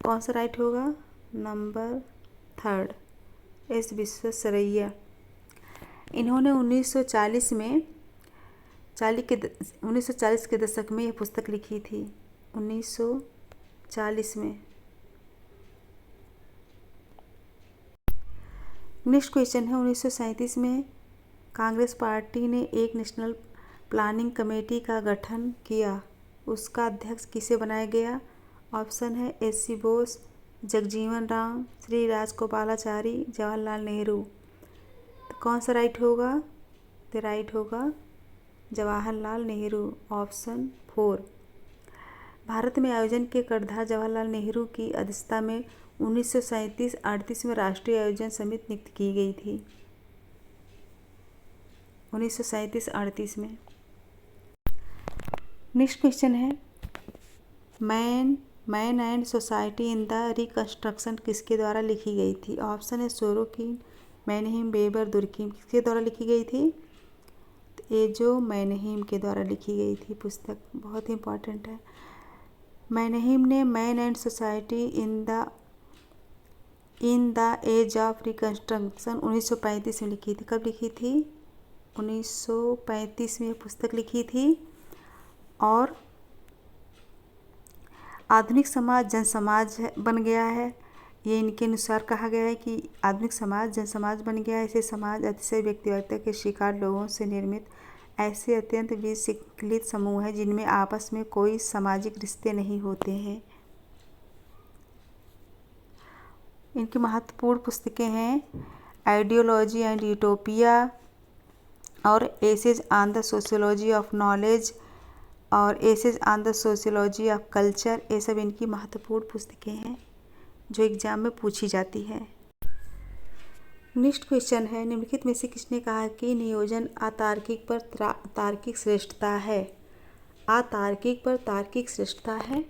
कौन सा राइट होगा? Number 3, S. विश्वेश्वरैया। इन्होंने 1940 के दशक में यह पुस्तक लिखी थी। 1940 में। नेक्स्ट क्वेश्चन है, 1937 में कांग्रेस पार्टी ने एक नेशनल प्लानिंग कमेटी का गठन किया। उसका अध्यक्ष किसे बनाया गया? ऑप्शन है एस.सी. बोस, जगजीवन राम, श्री राजगोपालाचारी, जवाहरलाल नेहरू। तो कौन सा राइट होगा? तो राइट होगा जवाहरलाल नेहरू, ऑप्शन 4। भारत में आयोजन के कर्णधार जवाहरलाल नेहरू की अध्यक्षता में 1937-38 में राष्ट्रीय आयोजन समिति नियुक्त की गई थी। 1937-38 में। नेक्स्ट क्वेश्चन है, man and society in the reconstruction किसके द्वारा लिखी गई थी? ऑप्शन है सोरोकिन, मैनहीम, वेबर, दुर्कीम। किसके द्वारा लिखी गई थी? तो ये जो मैनहीम के द्वारा लिखी गई थी पुस्तक, बहुत ही इंपॉर्टेंट है। मैनहीम ने man and society in the age of reconstruction 1935 में लिखी थी। कब लिखी थी? 1935 में यह पुस्तक लिखी थी। और आधुनिक समाज जनसमाज बन गया है, ये इनके अनुसार कहा गया है कि आधुनिक समाज जनसमाज बन गया है। ऐसे समाज अतिशय व्यक्तिवादिता के शिकार लोगों से निर्मित ऐसे अत्यंत विशिखलित समूह है जिनमें आपस में कोई सामाजिक रिश्ते नहीं होते हैं। इनकी महत्वपूर्ण पुस्तकें हैं आइडियोलॉजी एंड यूटोपिया, और essays on the sociology of knowledge और essays on the sociology of culture, ये सब इनकी महत्वपूर्ण पुस्तकें हैं जो एग्जाम में पूछी जाती है। नेक्स्ट क्वेश्चन है, निम्नलिखित में से किसने कहा कि नियोजन अतार्किक पर तार्किक श्रेष्ठता है? अतार्किक पर तार्किक श्रेष्ठता है।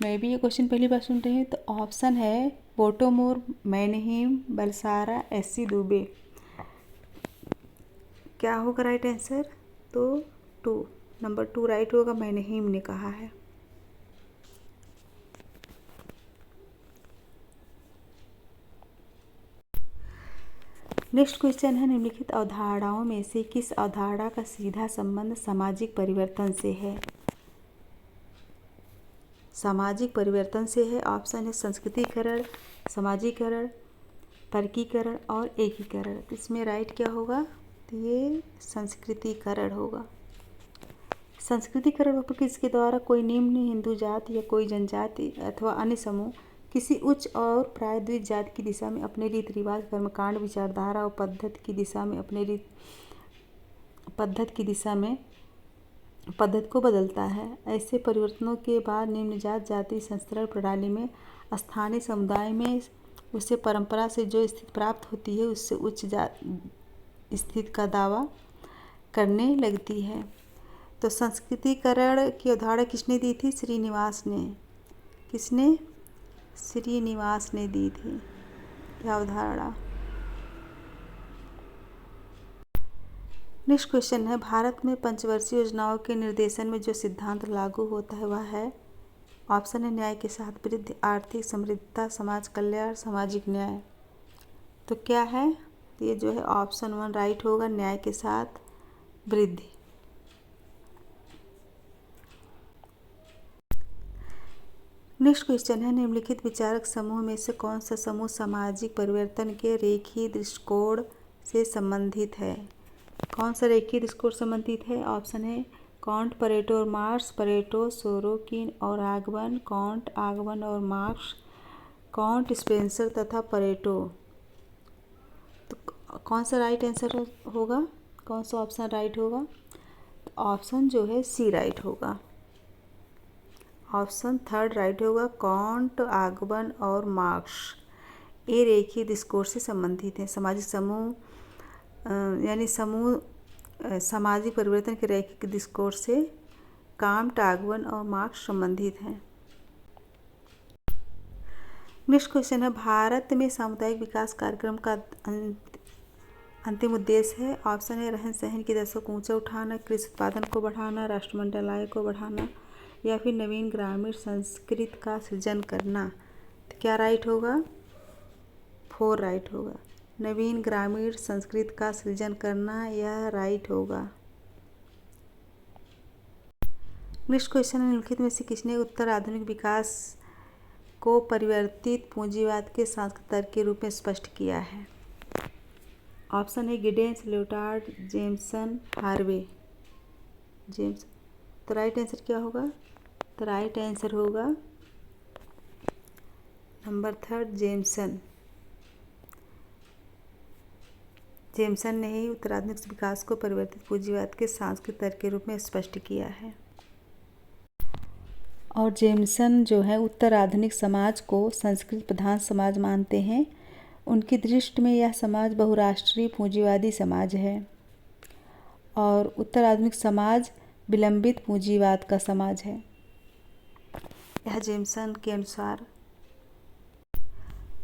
मैं भी ये क्वेश्चन पहली बार सुन रही हूँ। तो ऑप्शन है पोटोमोर, मैनहीम, बलसारा, एससी दुबे। क्या होगा राइट आंसर? तो 2 नंबर 2 राइट होगा, मैनहीम ने कहा है। नेक्स्ट क्वेश्चन है, निम्नलिखित अवधारणाओं में से किस अवधारणा का सीधा संबंध सामाजिक परिवर्तन से है? सामाजिक परिवर्तन से है। ऑप्शन है संस्कृतिकरण, समाजीकरण, वर्गीकरण और एकीकरण। इसमें राइट क्या होगा? तो ये संस्कृतिकरण होगा। संस्कृतिकरण किसके द्वारा? कोई निम्न हिंदू जाति या कोई जनजाति अथवा अन्य समूह किसी उच्च और प्रायद्वीप जाति की दिशा में अपने रीति रिवाज, कर्मकांड, विचारधारा और पद्धति की दिशा में पद्धति को बदलता है। ऐसे परिवर्तनों के बाद निम्न जाति संस्तरण प्रणाली में स्थानीय समुदाय में उससे परंपरा से जो स्थिति प्राप्त होती है उससे उच्च स्थिति का दावा करने लगती है। तो संस्कृतिकरण की अवधारणा किसने दी थी? श्रीनिवास ने। किसने? श्रीनिवास ने दी थी यह अवधारणा। नेक्स्ट क्वेश्चन है, भारत में पंचवर्षीय योजनाओं के निर्देशन में जो सिद्धांत लागू होता है वह है? ऑप्शन है न्याय के साथ वृद्धि, आर्थिक समृद्धता, समाज कल्याण, सामाजिक न्याय। तो क्या है? तो ये जो है ऑप्शन 1 राइट होगा, न्याय के साथ वृद्धि। नेक्स्ट क्वेश्चन है, निम्नलिखित विचारक समूह में से कौन सा समूह सामाजिक परिवर्तन के रेखीय दृष्टिकोण से संबंधित है? कौन सा रेखीय दृष्टिकोण संबंधित है? ऑप्शन है कांट, परेटो और मार्क्स, परेटो, सोरोकिन और आगमन, कांट, आगमन और मार्क्स, कांट, स्पेंसर तथा परेटो। तो कौन सा राइट आंसर होगा? कौन सा ऑप्शन राइट होगा? तो ऑप्शन जो है सी राइट होगा। ऑप्शन 3 राइट होगा, कांट, आगमन और मार्क्स ये रेखीय दृष्टिकोण से संबंधित हैं। सामाजिक समूह यानी सामाजिक परिवर्तन के रेखीय दृष्टिकोण से कांट, आगमन और मार्क्स संबंधित हैं। नेक्स्ट क्वेश्चन है, भारत में सामुदायिक विकास कार्यक्रम का अंतिम उद्देश्य है? ऑप्शन है रहन सहन की दशा को ऊंचा उठाना, कृषि उत्पादन को बढ़ाना, राष्ट्रमंडल आय को बढ़ाना या फिर नवीन ग्रामीण संस्कृति का सृजन करना। तो क्या राइट होगा? 4 राइट होगा, नवीन ग्रामीण संस्कृति का सृजन करना यह राइट होगा। नेक्स्ट क्वेश्चन है, निम्नलिखित में से किसने उत्तर आधुनिक विकास को परिवर्तित पूंजीवाद के सांस्कृतिक तर्क के रूप में स्पष्ट किया है? ऑप्शन है Giddens, Leotard, Jameson, Harvey. James. तो राइट आंसर क्या होगा? तो राइट आंसर होगा नंबर 3 जेम्सन। जेम्सन ने ही उत्तराधुनिक विकास को परिवर्तित पूंजीवाद के सांस्कृतिक तर्क के रूप में स्पष्ट किया है। और जेम्सन जो है उत्तर आधुनिक समाज को संस्कृत प्रधान समाज मानते हैं। उनकी दृष्टि में यह समाज बहुराष्ट्रीय पूंजीवादी समाज है और उत्तर आधुनिक समाज विलंबित पूंजीवाद का समाज है, यह जेम्सन के अनुसार।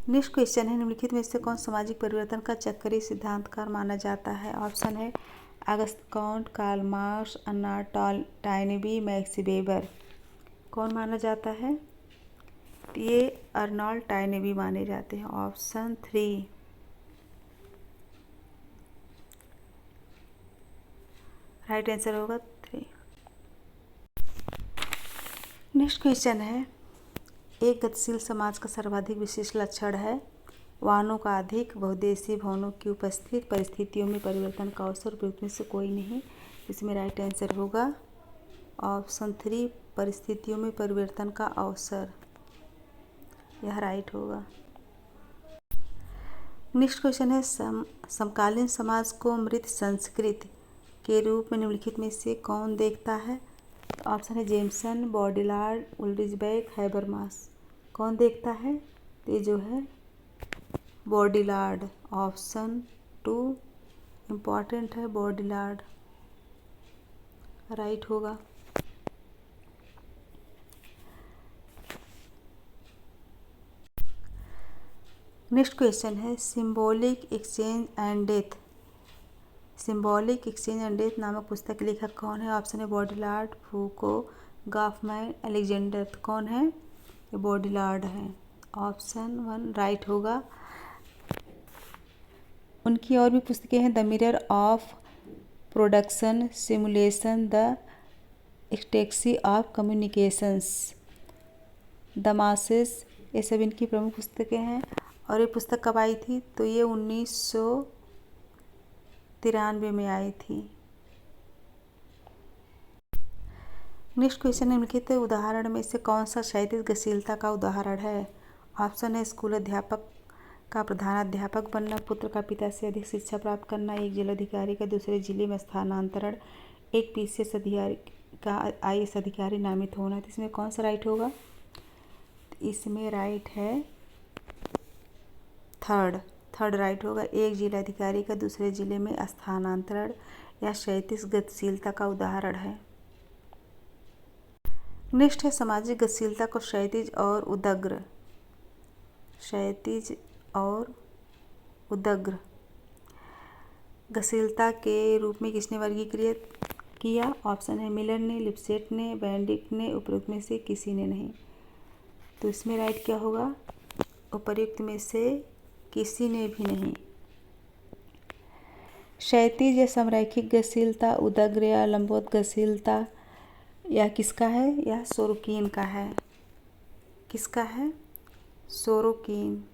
नेक्स्ट क्वेश्चन है, निम्नलिखित में से कौन सामाजिक परिवर्तन का चक्रीय सिद्धांतकार माना जाता है? ऑप्शन है Auguste Comte, Karl Marx, Anna Toynbee, Max Weber. कौन माना जाता है? ये अर्नॉल्ड टॉयनबी माने जाते हैं। ऑप्शन 3 राइट आंसर होगा 3। नेक्स्ट क्वेश्चन है, एक गतिशील समाज का सर्वाधिक विशेष लक्षण है? वाहनों का अधिक, बहुदेशीय भवनों की उपस्थिति, परिस्थितियों में परिवर्तन का अवसर, उपयुक्त में से कोई नहीं। इसमें राइट आंसर होगा ऑप्शन 3 परिस्थितियों में परिवर्तन का अवसर, यह राइट होगा। नेक्स्ट क्वेश्चन है, समकालीन समाज को मृत संस्कृति के रूप में निम्नलिखित में से कौन देखता है? तो ऑप्शन है जेमसन, बॉडिलार्ड, उल्रिचबैक, हैबरमास। कौन देखता है? तो ये जो है बॉडिलार्ड। ऑप्शन 2 इम्पॉर्टेंट है, बॉडिलार्ड राइट होगा। नेक्स्ट क्वेश्चन है symbolic exchange and death. Symbolic exchange and death नामक पुस्तक के लेखक कौन है? ऑप्शन है बॉडिलार्ड, फूको, गॉफमैन, अलेक्जेंडर। तो कौन है? ये बॉडिलार्ड है। ऑप्शन 1 राइट होगा। उनकी और भी पुस्तकें हैं, the mirror of production, simulation, the ecstasy of communications, the masses. ये सब इनकी प्रमुख पुस्तकें हैं। और ये पुस्तक कब आई थी? तो ये 1993 में आई थी। नेक्स्ट क्वेश्चन निम्नलिखित उदाहरण में से कौन सा क्षैतिज गतिशीलता का उदाहरण है? ऑप्शन है स्कूल अध्यापक का प्रधानाध्यापक बनना, पुत्र का पिता से अधिक शिक्षा प्राप्त करना, एक जिलाधिकारी का दूसरे जिले में स्थानांतरण, एक पीसीएस अधिकारी का आईएएस अधिकारी नामित होना। तो इसमें कौन सा राइट होगा? इसमें राइट है थर्ड राइट होगा। एक जिलाधिकारी का दूसरे जिले में स्थानांतरण या क्षैतिज गतिशीलता का उदाहरण है। नेक्स्ट है सामाजिक गतिशीलता को क्षैतिज और उदग्र गतिशीलता के रूप में किसने वर्गीकृत किया? ऑप्शन है मिलर ने, लिपसेट ने, बेंडिक्ट ने, उपरोक्त में से किसी ने नहीं। तो इसमें राइट क्या होगा? उपर्युक्त में से किसी ने भी नहीं। क्षैतिज या समरैखिक गतिशीलता, उदग्र या लंबवत गतिशीलता यह किसका है? यह सोरोकिन का है। किसका है? सोरोकिन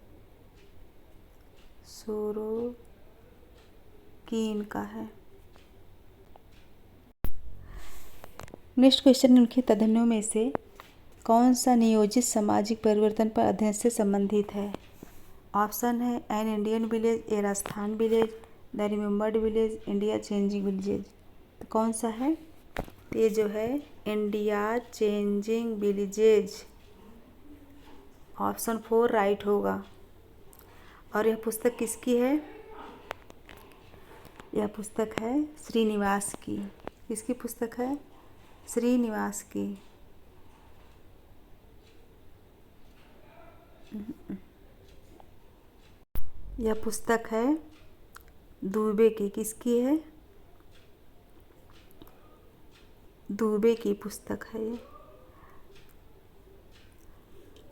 का है। नेक्स्ट क्वेश्चन निम्नलिखित अध्ययनों में से कौन सा नियोजित सामाजिक परिवर्तन पर अध्ययन से संबंधित है? ऑप्शन है N Indian village, A Rajasthan village, the remembered village, India changing village. तो कौन सा है? तो ये जो है India changing villages. Option 4 right होगा। और यह पुस्तक किसकी है? यह पुस्तक है श्रीनिवास की। किसकी पुस्तक है? श्रीनिवास की। यह पुस्तक है दुबे की। किसकी है? दुबे की पुस्तक है ये।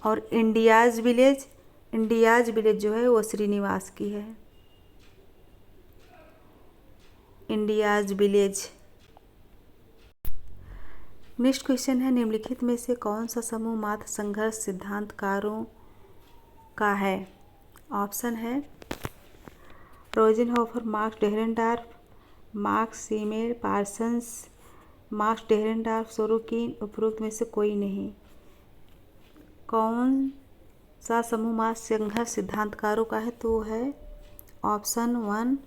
और इंडियाज़ विलेज जो है वो श्रीनिवास की है। India's village. नेक्स्ट क्वेश्चन है निम्नलिखित में से कौन सा समूह मात्र संघर्ष सिद्धांतकारों का है? ऑप्शन है रोजेनहोफर, मार्क्स डेहरेनडॉर्फ, मार्क्स सीमेर, पार्सन्स, मार्क्स डेहरेनडॉर्फ, सोरोकिन, उपरोक्त में से कोई नहीं। कौन सा समूह मात्र संघर्ष सिद्धांतकारों का है? तो है ऑप्शन 1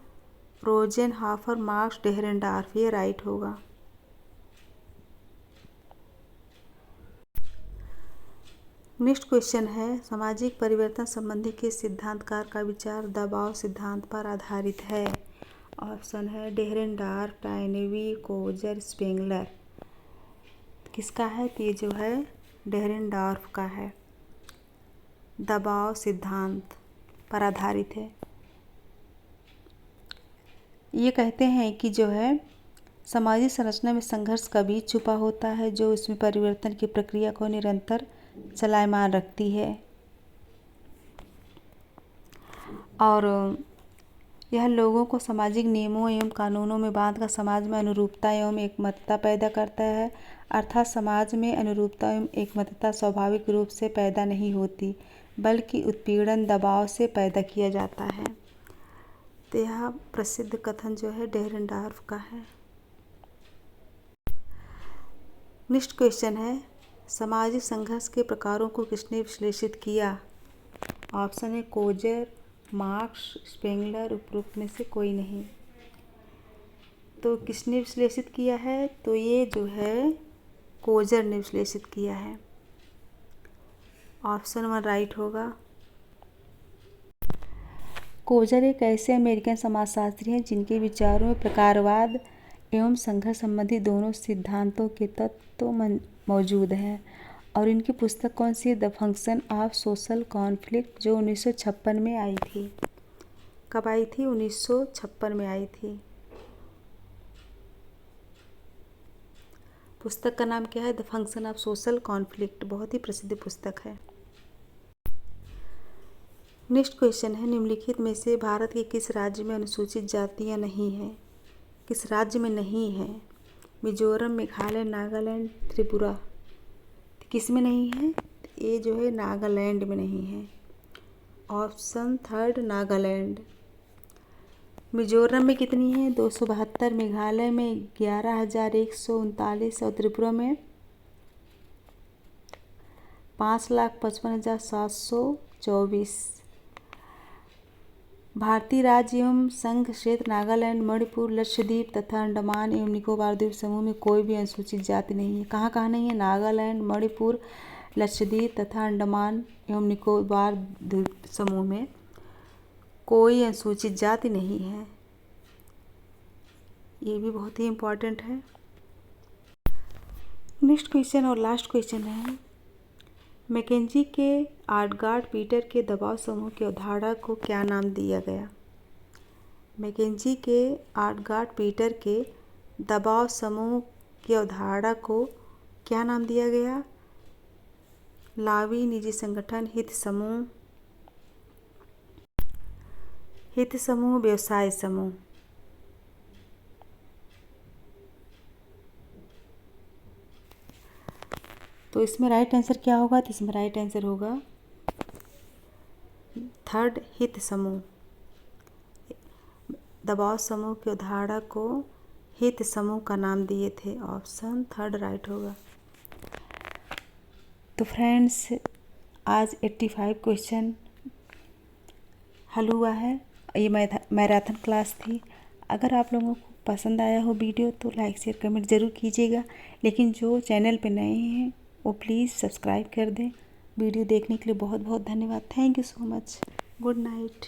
रोजेनहोफर, मार्क्स डेहरेनडॉर्फ। ये राइट होगा। नेक्स्ट क्वेश्चन है सामाजिक परिवर्तन संबंधी किस सिद्धांतकार का विचार दबाव सिद्धांत पर आधारित है? ऑप्शन है डेहरेनडॉर्फ, टायनेवी, कोजर, स्पेंगलर। किसका है? तो ये जो है डेहरेनडॉर्फ का है। दबाव सिद्धांत पर आधारित है। ये कहते हैं कि जो है सामाजिक संरचना में संघर्ष का बीज छुपा होता है जो इसमें परिवर्तन की प्रक्रिया को निरंतर चलायमान रखती है। और यह लोगों को सामाजिक नियमों एवं कानूनों में बांधकर समाज में अनुरूपता एवं एकमतता पैदा करता है। अर्थात समाज में अनुरूपता एवं एकमतता स्वाभाविक रूप से पैदा नहीं होती बल्कि उत्पीड़न दबाव से पैदा किया जाता है। तो यह प्रसिद्ध कथन जो है डेहरेनडॉर्फ का है। नेक्स्ट क्वेश्चन है सामाजिक संघर्ष के प्रकारों को किसने विश्लेषित किया? ऑप्शन है कोजर, मार्क्स, स्पेंगलर, उपरोक्त में से कोई नहीं। तो किसने विश्लेषित किया है? तो ये जो है कोजर ने विश्लेषित किया है। ऑप्शन 1 राइट होगा। कोजर एक ऐसे अमेरिकन समाजशास्त्री हैं जिनके विचारों में प्रकारवाद एवं संघर्ष संबंधी दोनों सिद्धांतों के तत्व मौजूद हैं। और इनकी पुस्तक कौन सी है? The function of social conflict, जो 1956 में आई थी। कब आई थी? 1956 में आई थी। पुस्तक का नाम क्या है? The function of social conflict. बहुत ही प्रसिद्ध पुस्तक है। नेक्स्ट क्वेश्चन है, निम्नलिखित में से भारत के किस राज्य में अनुसूचित जातियां नहीं हैं? किस राज्य में नहीं है? मिजोरम, मेघालय, नागालैंड, त्रिपुरा। किस में नहीं है? ये जो है नागालैंड में नहीं है। ऑप्शन 3 नागालैंड। मिजोरम में कितनी है? 272, मेघालय में 11,139 और त्रिपुरा में 5,55,724। भारतीय राज्य एवं संघ क्षेत्र नागालैंड, मणिपुर, लक्षद्वीप तथा अंडमान एवं निकोबार द्वीप समूह में कोई भी अनुसूचित जाति नहीं है। कहाँ कहाँ नहीं है? नागालैंड, मणिपुर, लक्षद्वीप तथा अंडमान एवं निकोबार द्वीप समूह में कोई अनुसूचित जाति नहीं है। ये भी बहुत ही इम्पोर्टेंट है। नेक्स्ट क्वेश्चन और लास्ट क्वेश्चन है, मैकेंजी के आर्टगार्ड पीटर के दबाव समूह की अवधारणा को क्या नाम दिया गया? मैकेंजी के आर्टगार्ड पीटर के दबाव समूह की अवधारणा को क्या नाम दिया गया? लावी, निजी संगठन, हित समूह, व्यवसाय समूह। तो इसमें राइट आंसर क्या होगा? तो इसमें राइट आंसर होगा 3 हित समूह। दबाव समूह की अवधारणा को हित समूह का नाम दिए थे। ऑप्शन 3 राइट होगा। तो फ्रेंड्स, आज 85 क्वेश्चन हल हुआ है। ये मैराथन क्लास थी। अगर आप लोगों को पसंद आया हो वीडियो तो लाइक शेयर कमेंट ज़रूर कीजिएगा। लेकिन जो चैनल पे नए हैं वो प्लीज़ सब्सक्राइब कर दें। वीडियो देखने के लिए बहुत बहुत धन्यवाद। Thank you so much. Good night.